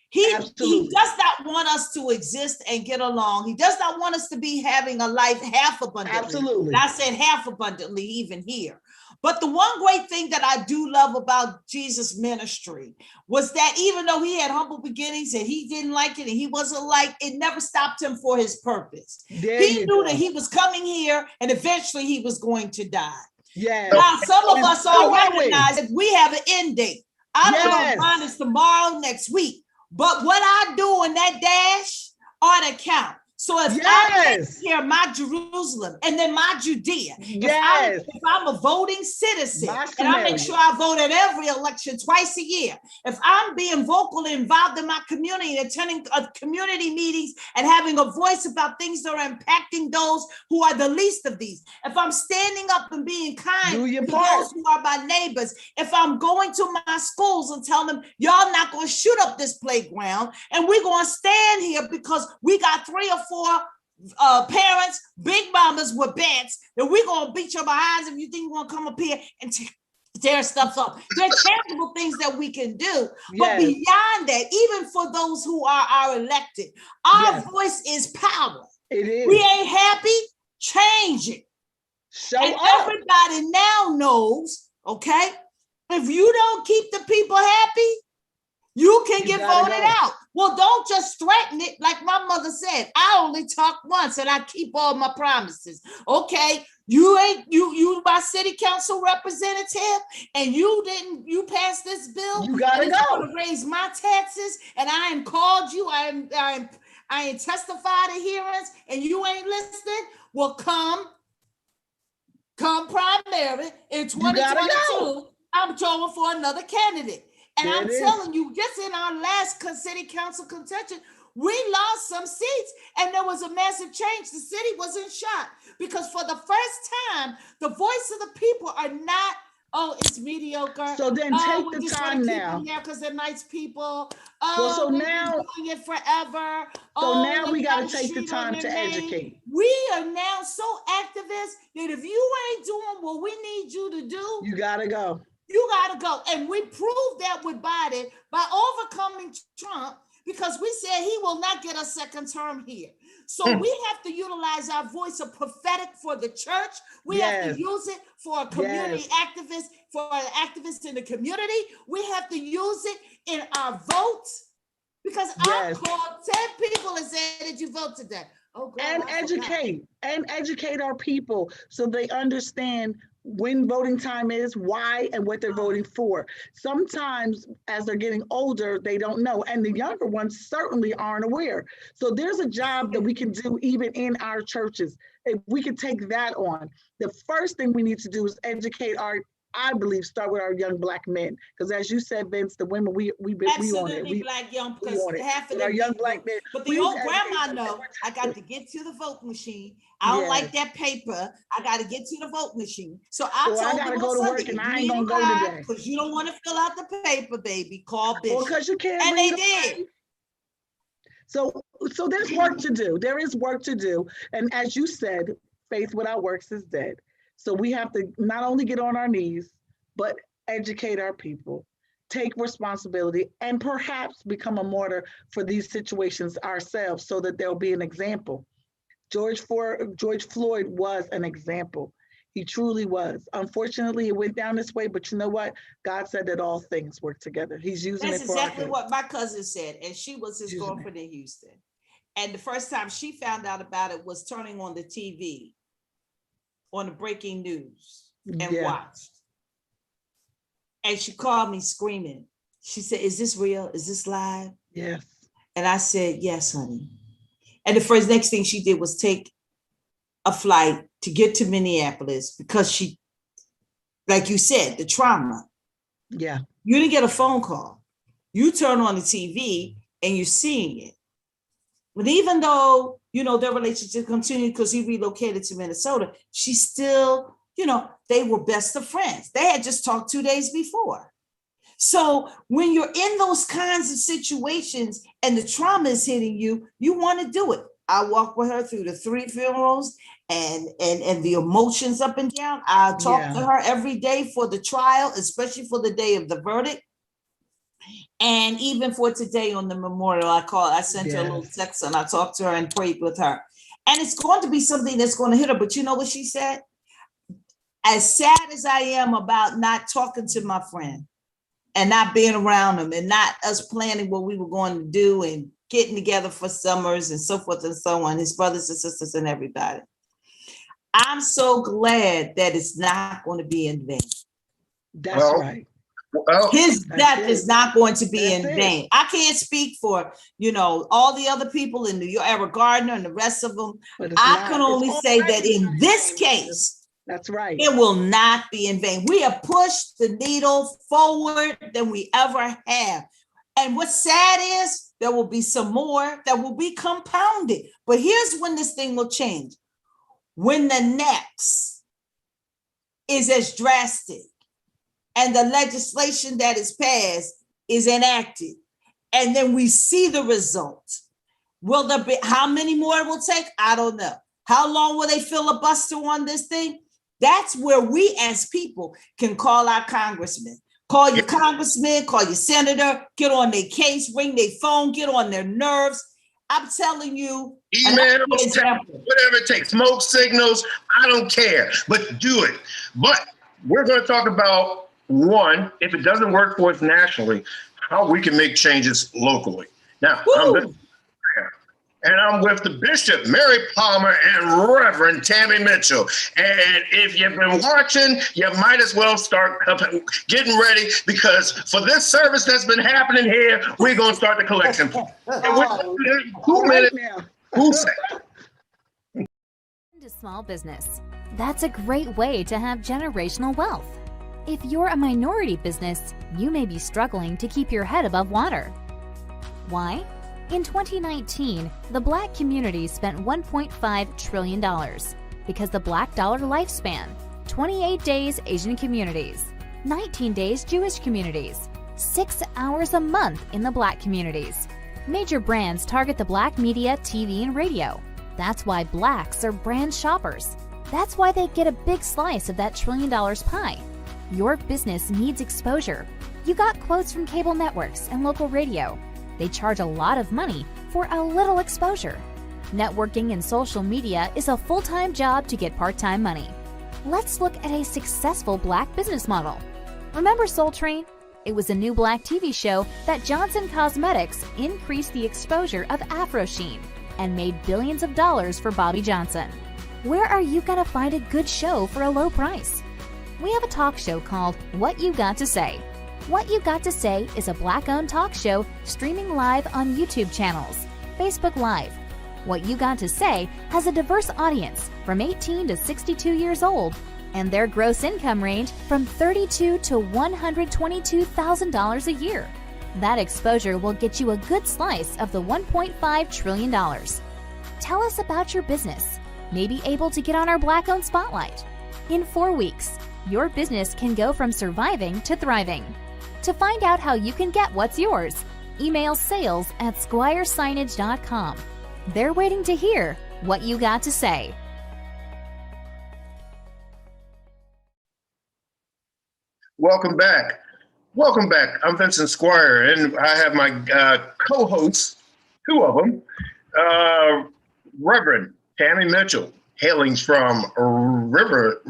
He does not want us to exist and get along. He does not want us to be having a life half abundantly. Absolutely. I said half abundantly even here. But the one great thing that I do love about Jesus' ministry was that even though he had humble beginnings and he didn't like it and he wasn't like, it never stopped him for his purpose. He knew that he was coming here and eventually he was going to die. Yeah. Now, some of us all recognize that we have an end date. I don't know if mine is tomorrow, next week. But what I do in that dash ought to count. So if I take care of my Jerusalem and then my Judea, if I'm a voting citizen and I make sure I vote at every election twice a year, if I'm being vocal and involved in my community, attending community meetings and having a voice about things that are impacting those who are the least of these, if I'm standing up and being kind to those who are my neighbors, if I'm going to my schools and telling them, y'all not going to shoot up this playground and we're going to stand here because we got 3 or 4 parents, big mamas with bats, and we're going to beat your behinds if you think we're going to come up here and tear stuff up. There are tangible things that we can do. But beyond that, even for those who are our elected, our voice is power. It is. We ain't happy, change it. And everybody now knows, okay, if you don't keep the people happy, You can get gotta voted go. out. Well, don't just threaten it. Like my mother said, I only talk once and I keep all my promises. Okay, you my city council representative, and you passed this bill. You gotta and it's go. going to raise my taxes, and I am called you. I ain't testified at hearings, and you ain't listening. Well, come primary in 2022, I'm going for another candidate. And I'm telling you, just in our last city council contention, we lost some seats and there was a massive change. The city was in shock because for the first time, the voice of the people are not, oh, it's mediocre. So then take the just time now. Because they're nice people. Well, so now doing it forever. So now we got to take the time to educate. We are now so activist that if you ain't doing what we need you to do, you gotta go. You gotta go. And we proved that with Biden by overcoming Trump because we said he will not get a second term here. So we have to utilize our voice of prophetic for the church. We have to use it for a community activist, for activists in the community. We have to use it in our votes because I called 10 people and said, did you vote today? Oh, God, and educate our people so they understand when voting time is, why, and what they're voting for. Sometimes as they're getting older, they don't know. And the younger ones certainly aren't aware. So there's a job that we can do even in our churches. If we can take that on, the first thing we need to do is educate I believe, start with our young Black men. Because as you said, Vince, the women, we on it. We Black young, because half of them our young Black men. But the old grandma know, I got to get to the vote machine. I don't like that paper. I got to get to the vote machine. So I got to go to work and I ain't going to go today. Because you don't want to fill out the paper, baby. Call Bishop. Well, because you can't. And they did. So there's work to do. There is work to do. And as you said, faith without works is dead. So we have to not only get on our knees, but educate our people, take responsibility, and perhaps become a martyr for these situations ourselves so that there'll be an example. George Floyd was an example. He truly was. Unfortunately, it went down this way, but you know what? God said that all things work together. He's using it for our good. That's exactly what my cousin said, and she was his girlfriend in Houston. And the first time she found out about it was turning on the TV, on the breaking news, and watched. And she called me screaming. She said, is this real? Is this live? Yes. And I said, yes, honey. And the next thing she did was take a flight to get to Minneapolis because she, like you said, the trauma. Yeah. You didn't get a phone call. You turn on the TV and you're seeing it. But even though, their relationship continued because he relocated to Minnesota, she still, they were best of friends. They had just talked 2 days before. So when you're in those kinds of situations and the trauma is hitting you, you want to do it. I walked with her through the 3 funerals and the emotions up and down. I talk to her every day for the trial, especially for the day of the verdict. And even for today on the memorial, I sent her a little text and I talked to her and prayed with her. And it's going to be something that's going to hit her. But you know what she said? As sad as I am about not talking to my friend and not being around him and not us planning what we were going to do and getting together for summers and so forth and so on, his brothers and sisters and everybody. I'm so glad that it's not going to be in vain. That's right. Well, his death is not going to be in vain. I can't speak for, all the other people in New York, Eric Gardner and the rest of them. I can only say that in this case, that's right. It will not be in vain. We have pushed the needle forward than we ever have. And what's sad is there will be some more that will be compounded. But here's when this thing will change. When the next is as drastic and the legislation that is passed is enacted, and then we see the result. Will there be, how many more it will take? I don't know. How long will they filibuster on this thing? That's where we as people can call our congressman. Call your congressman, call your senator, get on their case, ring their phone, get on their nerves. I'm telling you. Email, whatever it takes, smoke signals, I don't care, but do it. But we're going to talk about, one, if it doesn't work for us nationally, how we can make changes locally. Now, I'm with the Bishop, Mary Palmer, and Reverend Tammy Mitchell. And if you've been watching, you might as well start getting ready, because for this service that's been happening here, we're going to start the collection. And we're 2 minutes. Who's To small business. That's a great way to have generational wealth. If you're a minority business, you may be struggling to keep your head above water. Why? In 2019, the Black community spent $1.5 trillion because the Black dollar lifespan, 28 days Asian communities, 19 days Jewish communities, 6 hours a month in the Black communities. Major brands target the Black media, TV, and radio. That's why Blacks are brand shoppers. That's why they get a big slice of that $1 trillion pie. Your business needs exposure. You got quotes from cable networks and local radio. They charge a lot of money for a little exposure. Networking and social media is a full-time job to get part-time money. Let's look at a successful Black business model. Remember Soul Train? It was a new Black TV show that Johnson Cosmetics increased the exposure of Afro Sheen and made billions of dollars for Bobby Johnson. Where are you gonna find a good show for a low price? We have a talk show called What You Got to Say. What You Got to Say is a Black-owned talk show streaming live on YouTube channels, Facebook Live. What You Got to Say has a diverse audience from 18 to 62 years old, and their gross income range from $32,000 to $122,000 a year. That exposure will get you a good slice of the $1.5 trillion. Tell us about your business. Maybe able to get on our Black-owned spotlight. In 4 weeks, your business can go from surviving to thriving. To find out how you can get what's yours, email sales@squiresignage.com. They're waiting to hear what you got to say. Welcome back. Welcome back. I'm Vincent Squire, and I have my co-hosts, 2 of them, Reverend Tammy Mitchell, hailing from River,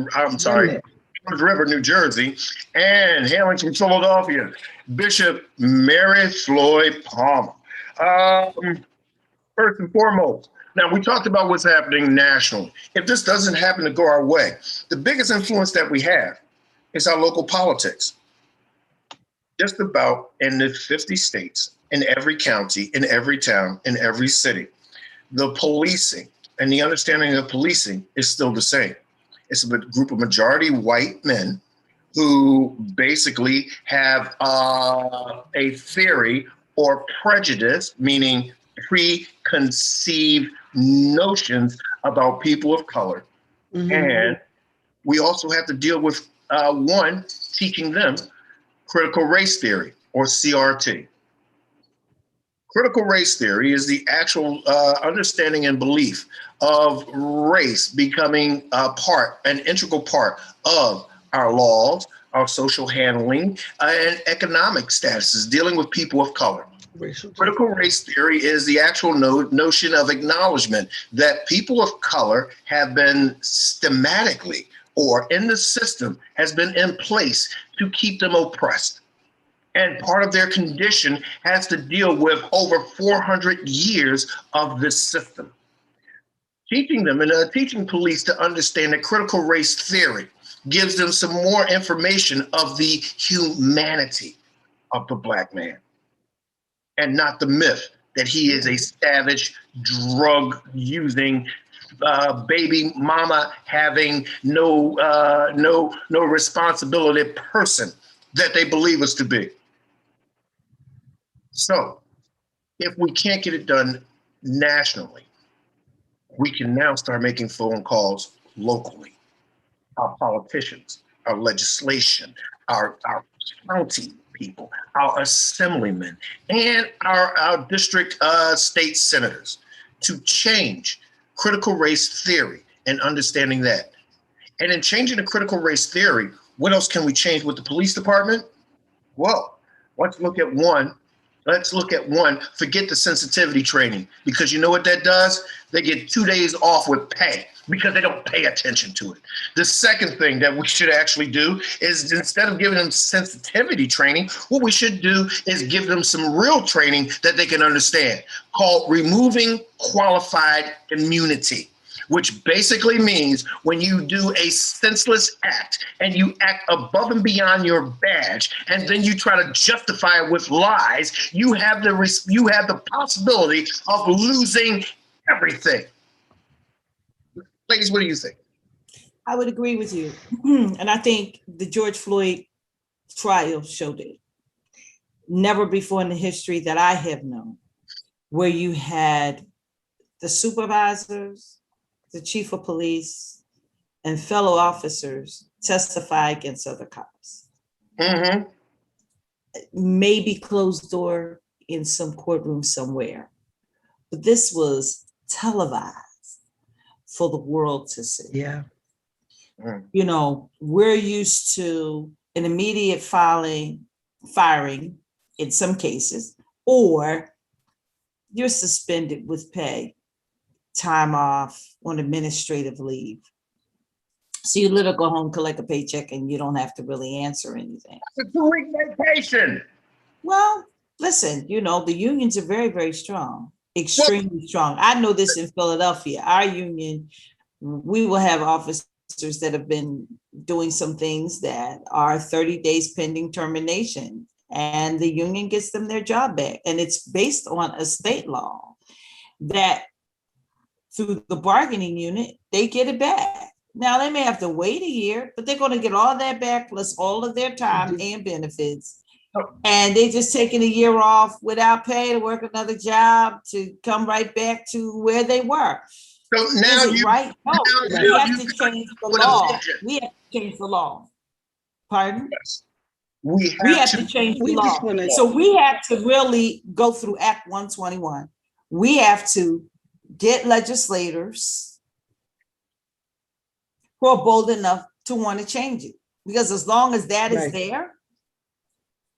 New Jersey, and hailing from Philadelphia, Bishop Mary Floyd Palmer. First and foremost, now we talked about what's happening nationally. If this doesn't happen to go our way, the biggest influence that we have is our local politics. Just about in the 50 states, in every county, in every town, in every city, the policing and the understanding of policing is still the same. It's a group of majority white men who basically have a theory or prejudice, meaning preconceived notions about people of color. Mm-hmm. And we also have to deal with teaching them critical race theory, or CRT. Critical race theory is the actual understanding and belief of race becoming an integral part of our laws, our social handling, and economic statuses dealing with people of color. Critical race theory is the actual notion of acknowledgement that people of color have been systematically or in the system has been in place to keep them oppressed. And part of their condition has to deal with over 400 years of this system. Teaching them and teaching police to understand that critical race theory gives them some more information of the humanity of the Black man, and not the myth that he is a savage, drug-using, baby mama having no responsibility person that they believe us to be. So if we can't get it done nationally, we can now start making phone calls locally. Our politicians, our legislation, our county people, our assemblymen, and our district state senators to change critical race theory and understanding that. And in changing the critical race theory, what else can we change with the police department? Well, let's look at one Let's look at one. Forget the sensitivity training, because you know what that does? They get 2 days off with pay because they don't pay attention to it. The second thing that we should actually do is, instead of giving them sensitivity training, what we should do is give them some real training that they can understand, called removing qualified immunity, which basically means when you do a senseless act and you act above and beyond your badge, and then you try to justify it with lies, you have the possibility of losing everything. Ladies, what do you think? I would agree with you. And I think the George Floyd trial showed it. Never before in the history that I have known, where you had the supervisors, the chief of police, and fellow officers testify against other cops. Mm-hmm. Maybe closed door in some courtroom somewhere. But this was televised for the world to see. Yeah. You know, we're used to an immediate firing in some cases, or you're suspended with pay, time off, on administrative leave. So you literally go home, collect a paycheck, and you don't have to really answer anything. It's a 2-week vacation. Well, listen, you know, the unions are very, very strong, extremely strong. I know this in Philadelphia. Our union, we will have officers that have been doing some things that are 30 days pending termination, and the union gets them their job back. And it's based on a state law that through the bargaining unit, they get it back. Now they may have to wait a year, but they're going to get all that back plus all of their time and benefits. And they're just taking a year off without pay to work another job to come right back to where they were. So now Is it right? No, we have to change the law. We have to change the law. Pardon? Yes. We have to change the law. So we have to really go through Act 121. We have to get legislators who are bold enough to want to change it. Because as long as that is there,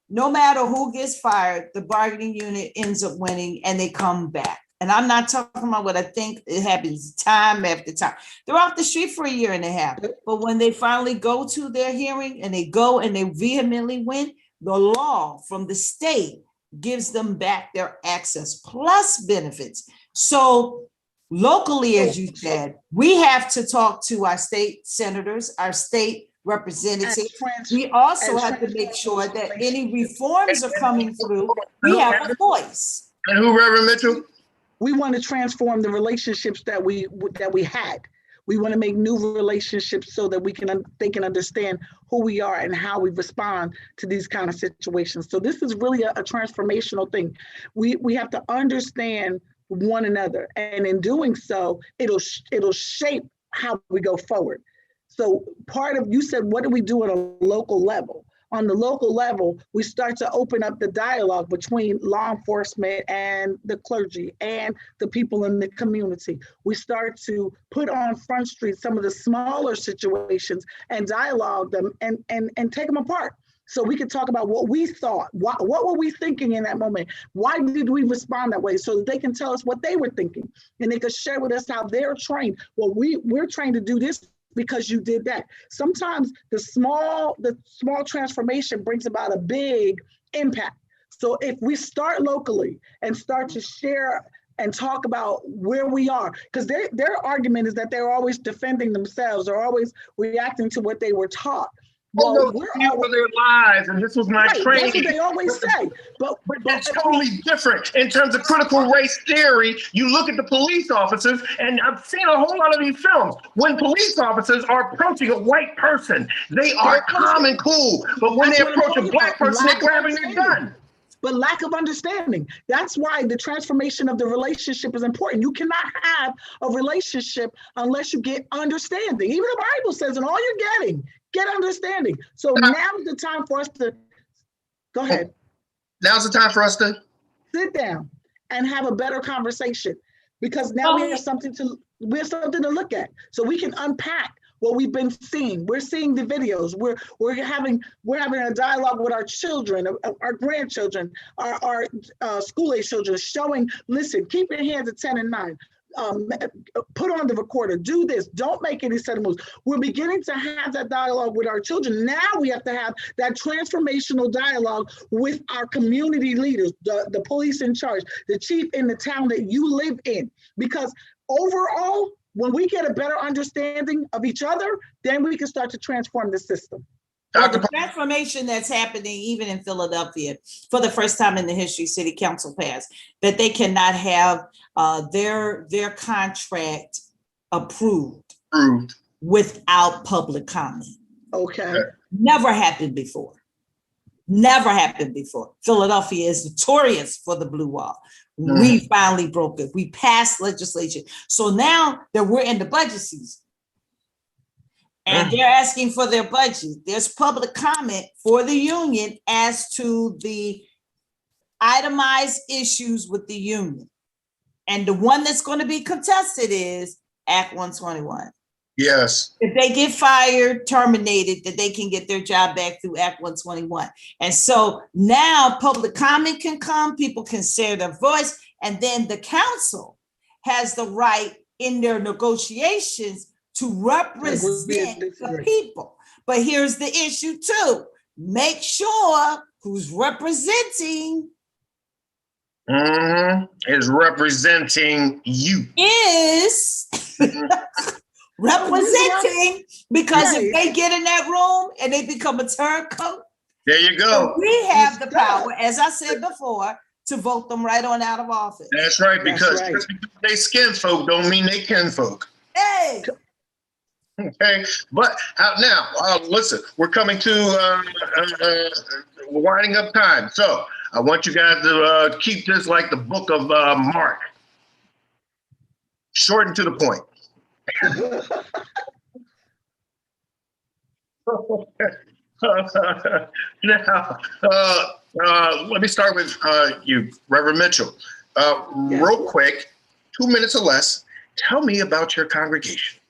no matter who gets fired, the bargaining unit ends up winning and they come back. And I'm not talking about what I think it happens time after time. They're off the street for a year and a half. But when they finally go to their hearing and they go and they vehemently win, the law from the state gives them back their access plus benefits. So locally, as you said, we have to talk to our state senators, our state representatives. We also have to make sure that any reforms are coming through. We have a voice. And who, Reverend Mitchell? We want to transform the relationships that we had. We want to make new relationships so that they can understand who we are and how we respond to these kind of situations. So this is really a transformational thing. We have to understand one another, and in doing so, it'll shape how we go forward. So part of, you said, what do we do at a local level? On the local level, we start to open up the dialogue between law enforcement and the clergy and the people in the community. We start to put on Front Street some of the smaller situations and dialogue them and take them apart. So we can talk about what we thought. What were we thinking in that moment? Why did we respond that way? So that they can tell us what they were thinking. And they could share with us how they're trained. Well, we're trained to do this because you did that. Sometimes the small transformation brings about a big impact. So if we start locally and start to share and talk about where we are, because their argument is that they're always defending themselves or always reacting to what they were taught. Well, we're for their lives, and this was my training. That's what they always say. But that's totally different in terms of critical race theory. You look at the police officers, and I've seen a whole lot of these films. When police officers are approaching a white person, they are calm and cool. But when they approach a black person, they're grabbing their gun. But lack of understanding. That's why the transformation of the relationship is important. You cannot have a relationship unless you get understanding. Even the Bible says, and all you're getting, get understanding. So now's the time for us to, go ahead. Now's the time for us to sit down and have a better conversation, because now we have something to look at. So we can unpack what we've been seeing. We're seeing the videos. We're having a dialogue with our children, our grandchildren, our school-age children, showing, listen, keep your hands at 10 and 9. Put on the recorder, do this, don't make any sudden moves. We're beginning to have that dialogue with our children. Now we have to have that transformational dialogue with our community leaders, the police in charge, the chief in the town that you live in. Because overall, when we get a better understanding of each other, then we can start to transform the system. Well, the transformation that's happening even in Philadelphia, for the first time in the history, City Council passed that they cannot have their contract approved without public comment. Okay. Never happened before. Never happened before. Philadelphia is notorious for the blue wall. We finally broke it. We passed legislation. So now that we're in the budget season, and they're asking for their budget, there's public comment for the union as to the itemized issues with the union. And the one that's going to be contested is Act 121. Yes. If they get fired, terminated, that they can get their job back through Act 121. And so now public comment can come, people can share their voice, and then the council has the right in their negotiations to represent the people. But here's the issue too. Make sure who's representing is representing you. Is representing, because if they get in that room and they become a turncoat, there you go. We have the power, as I said before, to vote them right on out of office. That's right, because they skin folk don't mean they kin folk. Hey. Okay, but now, listen, we're coming to winding up time. So I want you guys to keep this like the book of Mark. Short and to the point. Now, let me start with you, Reverend Mitchell. Real quick, 2 minutes or less, tell me about your congregation.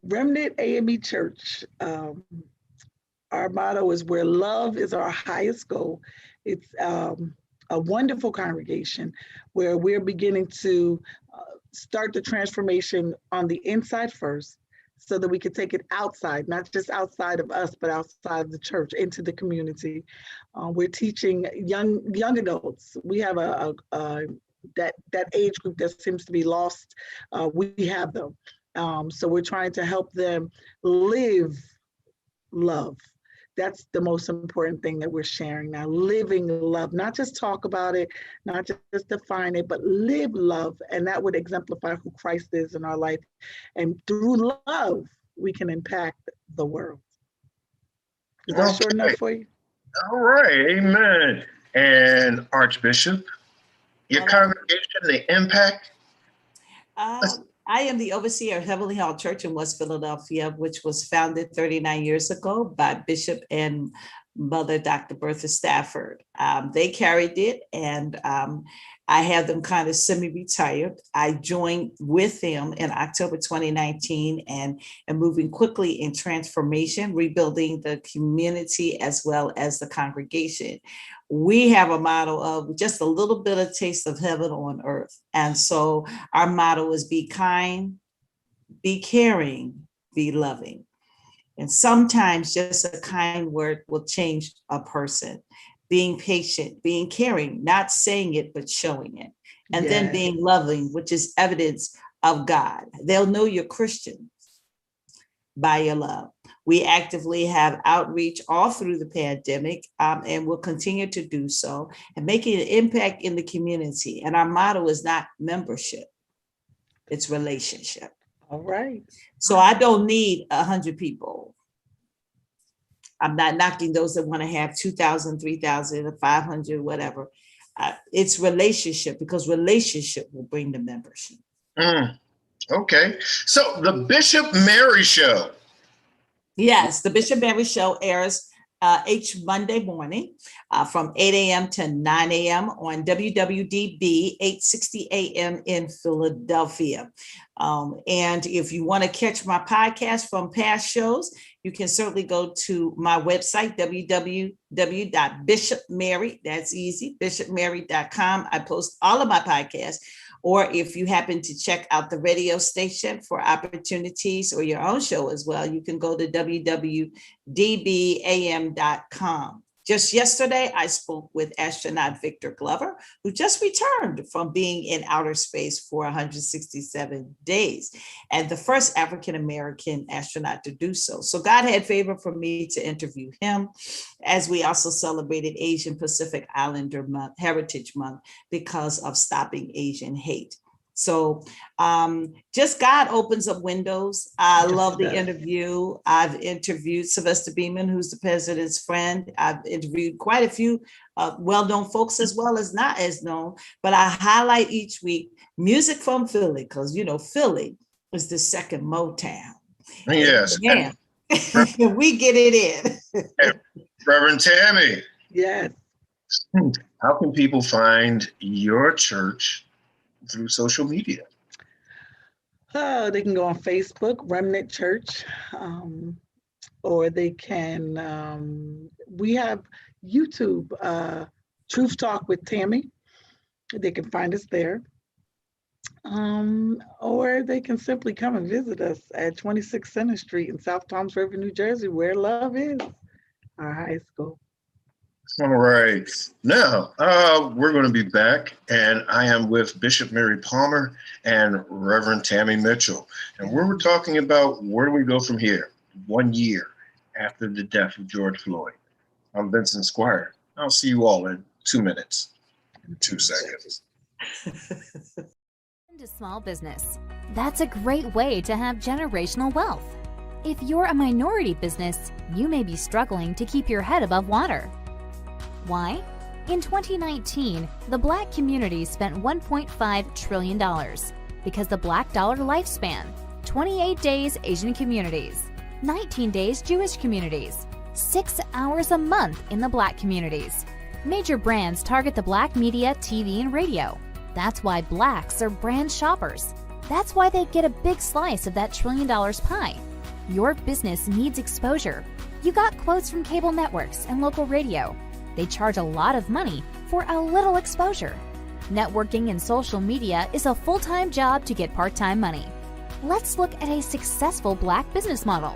Remnant AME Church. Our motto is where love is our highest goal. It's a wonderful congregation where we're beginning to start the transformation on the inside first, so that we can take it outside, not just outside of us, but outside of the church, into the community. We're teaching young adults. We have that age group that seems to be lost. We have them. So we're trying to help them live love. That's the most important thing that we're sharing now, living love, not just talk about it, not just define it, but live love. And that would exemplify who Christ is in our life. And through love, we can impact the world. Is that short enough for you? All right, amen. And Archbishop, your congregation, the impact? I am the overseer of Heavenly Hall Church in West Philadelphia, which was founded 39 years ago by Bishop and Mother Dr. Bertha Stafford. They carried it, and I have them kind of semi-retired. I joined with them in October 2019 and am moving quickly in transformation, rebuilding the community as well as the congregation. We have a motto of just a little bit of taste of heaven on earth. And so our motto is be kind, be caring, be loving. And sometimes just a kind word will change a person. Being patient, being caring, not saying it, but showing it. And then being loving, which is evidence of God. They'll know you're Christian by your love. We actively have outreach all through the pandemic, and will continue to do so and making an impact in the community. And our motto is not membership, it's relationship. All right. So I don't need 100 people. I'm not knocking those that want to have 2,000, 3,000, 500, whatever. It's relationship, because relationship will bring the membership. Okay. So the Bishop Mary Show. Yes, the Bishop Mary Show airs each Monday morning from 8 a.m. to 9 a.m. on WWDB 860 a.m. in Philadelphia. And if you want to catch my podcast from past shows, you can certainly go to my website, www.bishopmary, that's easy, bishopmary.com. I post all of my podcasts. Or if you happen to check out the radio station for opportunities or your own show as well, you can go to www.dbam.com. Just yesterday, I spoke with astronaut Victor Glover, who just returned from being in outer space for 167 days, and the first African-American astronaut to do so. So God had favor for me to interview him, as we also celebrated Asian Pacific Islander Month, Heritage Month, because of stopping Asian hate. So just God opens up windows. I love the interview. I've interviewed Sylvester Beeman, who's the president's friend. I've interviewed quite a few well-known folks as well as not as known, but I highlight each week music from Philly, because, you know, Philly is the second Motown. Yes. Yeah. We get it in. Reverend Tammy. Yes. How can people find your church through social media? They can go on Facebook, Remnant Church, or they can, we have YouTube, Truth Talk with Tammy. They can find us there. Or they can simply come and visit us at 26 Center Street in South Toms River, New Jersey, where love is, our high school. All right. Now, we're going to be back, and I am with Bishop Mary Palmer and Reverend Tammy Mitchell. And we're talking about where do we go from here, 1 year after the death of George Floyd. I'm Vincent Squire. I'll see you all in 2 minutes, 2 seconds. To small business. That's a great way to have generational wealth. If you're a minority business, you may be struggling to keep your head above water. Why? In 2019, the Black community spent $1.5 trillion because the Black dollar lifespan, 28 days Asian communities, 19 days Jewish communities, 6 hours a month in the Black communities. Major brands target the Black media, TV, and radio. That's why Blacks are brand shoppers. That's why they get a big slice of that $1 trillion pie. Your business needs exposure. You got quotes from cable networks and local radio. They charge a lot of money for a little exposure. Networking and social media is a full-time job to get part-time money. Let's look at a successful Black business model.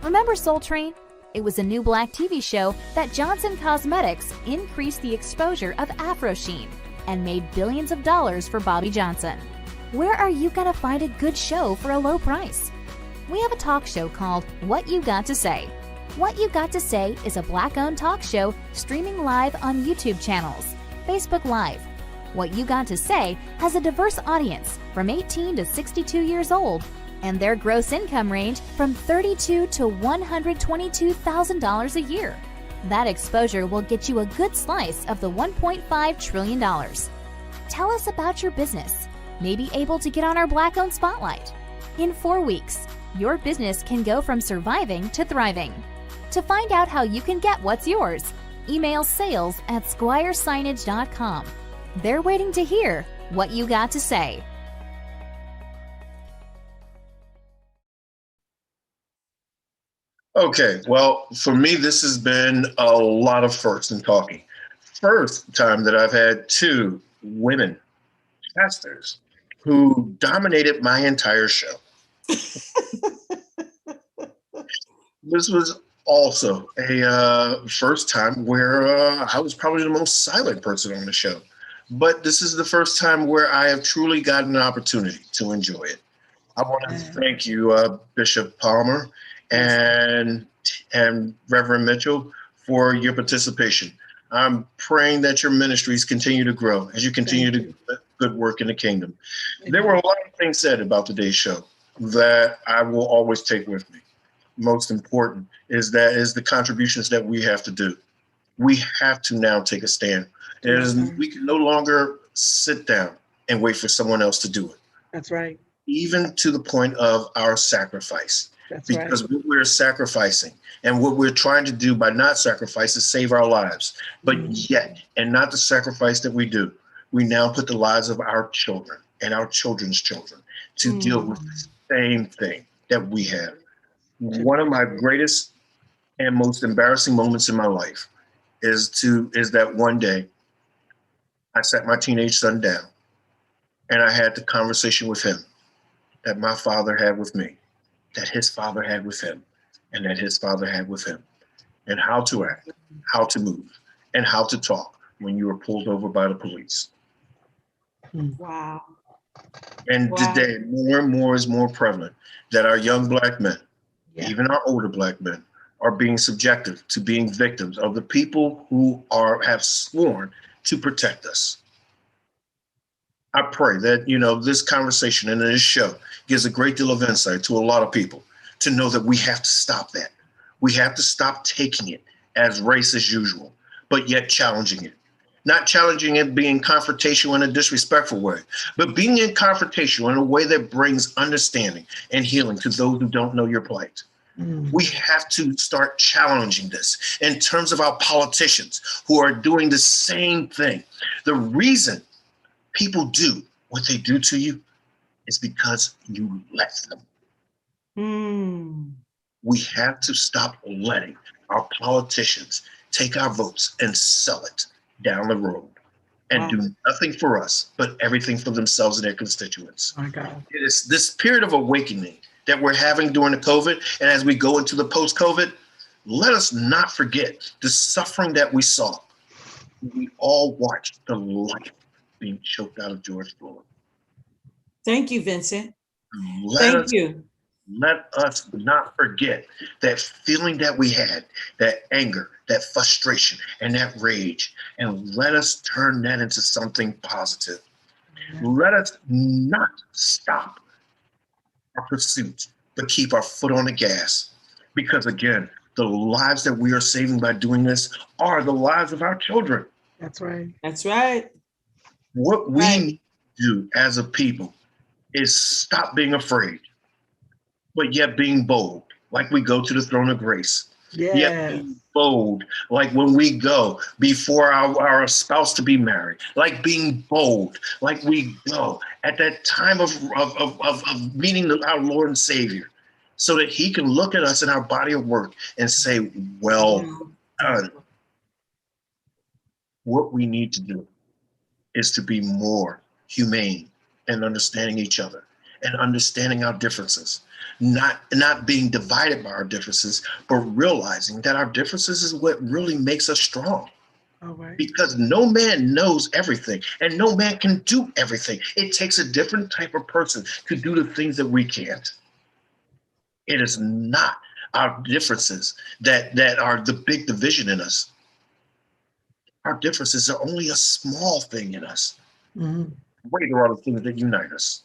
Remember Soul Train? It was a new Black TV show that Johnson Cosmetics increased the exposure of Afro Sheen and made billions of dollars for Bobby Johnson. Where are you gonna find a good show for a low price? We have a talk show called What You Got to Say. What You Got to Say is a Black-owned talk show streaming live on YouTube channels, Facebook Live. What You Got to Say has a diverse audience from 18 to 62 years old, and their gross income range from $32,000 to $122,000 a year. That exposure will get you a good slice of the $1.5 trillion. Tell us about your business. May be able to get on our Black-owned spotlight. In 4 weeks, your business can go from surviving to thriving. To find out how you can get what's yours, email sales@squiresignage.com. They're waiting to hear what you got to say. Okay, well, for me, this has been a lot of firsts in talking. First time that I've had 2 women pastors who dominated my entire show. This was also a first time where I was probably the most silent person on the show. But this is the first time where I have truly gotten an opportunity to enjoy it. I want to thank you, Bishop Palmer and Reverend Mitchell, for your participation. I'm praying that your ministries continue to grow as you continue to do good work in the kingdom. There were a lot of things said about today's show that I will always take with me. Most important is the contributions that we have to do. We have to now take a stand. We can no longer sit down and wait for someone else to do it. That's right. Even to the point of our sacrifice. That's because right. what we're sacrificing and what we're trying to do by not sacrifice is save our lives. But yet, and not the sacrifice that we do, we now put the lives of our children and our children's children to deal with the same thing that we have. One of my greatest and most embarrassing moments in my life is that one day I sat my teenage son down and I had the conversation with him that my father had with me, that his father had with him, and that his father had with him, and how to act, how to move, and how to talk when you were pulled over by the police. Wow. And today, more and more is more prevalent that our young Black men, even our older Black men, are being subjected to being victims of the people who have sworn to protect us. I pray that, this conversation and this show gives a great deal of insight to a lot of people to know that we have to stop that. We have to stop taking it as race as usual, but yet challenging it. Not challenging it being confrontational in a disrespectful way, but being in confrontational in a way that brings understanding and healing to those who don't know your plight. We have to start challenging this in terms of our politicians who are doing the same thing. The reason people do what they do to you is because you let them. We have to stop letting our politicians take our votes and sell it down the road and do nothing for us, but everything for themselves and their constituents. My God. It is this period of awakening that we're having during the COVID, and as we go into the post-COVID, let us not forget the suffering that we saw. We all watched the life being choked out of George Floyd. Thank you, Vincent. Let us not forget that feeling that we had, that anger, that frustration, and that rage, and let us turn that into something positive. Let us not stop our pursuit, but keep our foot on the gas. Because again, the lives that we are saving by doing this are the lives of our children. That's right. That's right. What we need to do as a people is stop being afraid, but yet being bold, like we go to the throne of grace. Yet being bold, like when we go before our spouse to be married, like being bold, like we go at that time of meeting our Lord and Savior, so that he can look at us in our body of work and say, well done. What we need to do is to be more humane and understanding each other and understanding our differences. Not being divided by our differences, but realizing that our differences is what really makes us strong. Because no man knows everything and no man can do everything. It takes a different type of person to do the things that we can't. It is not our differences that are the big division in us. Our differences are only a small thing in us. Greater are the things that unite us.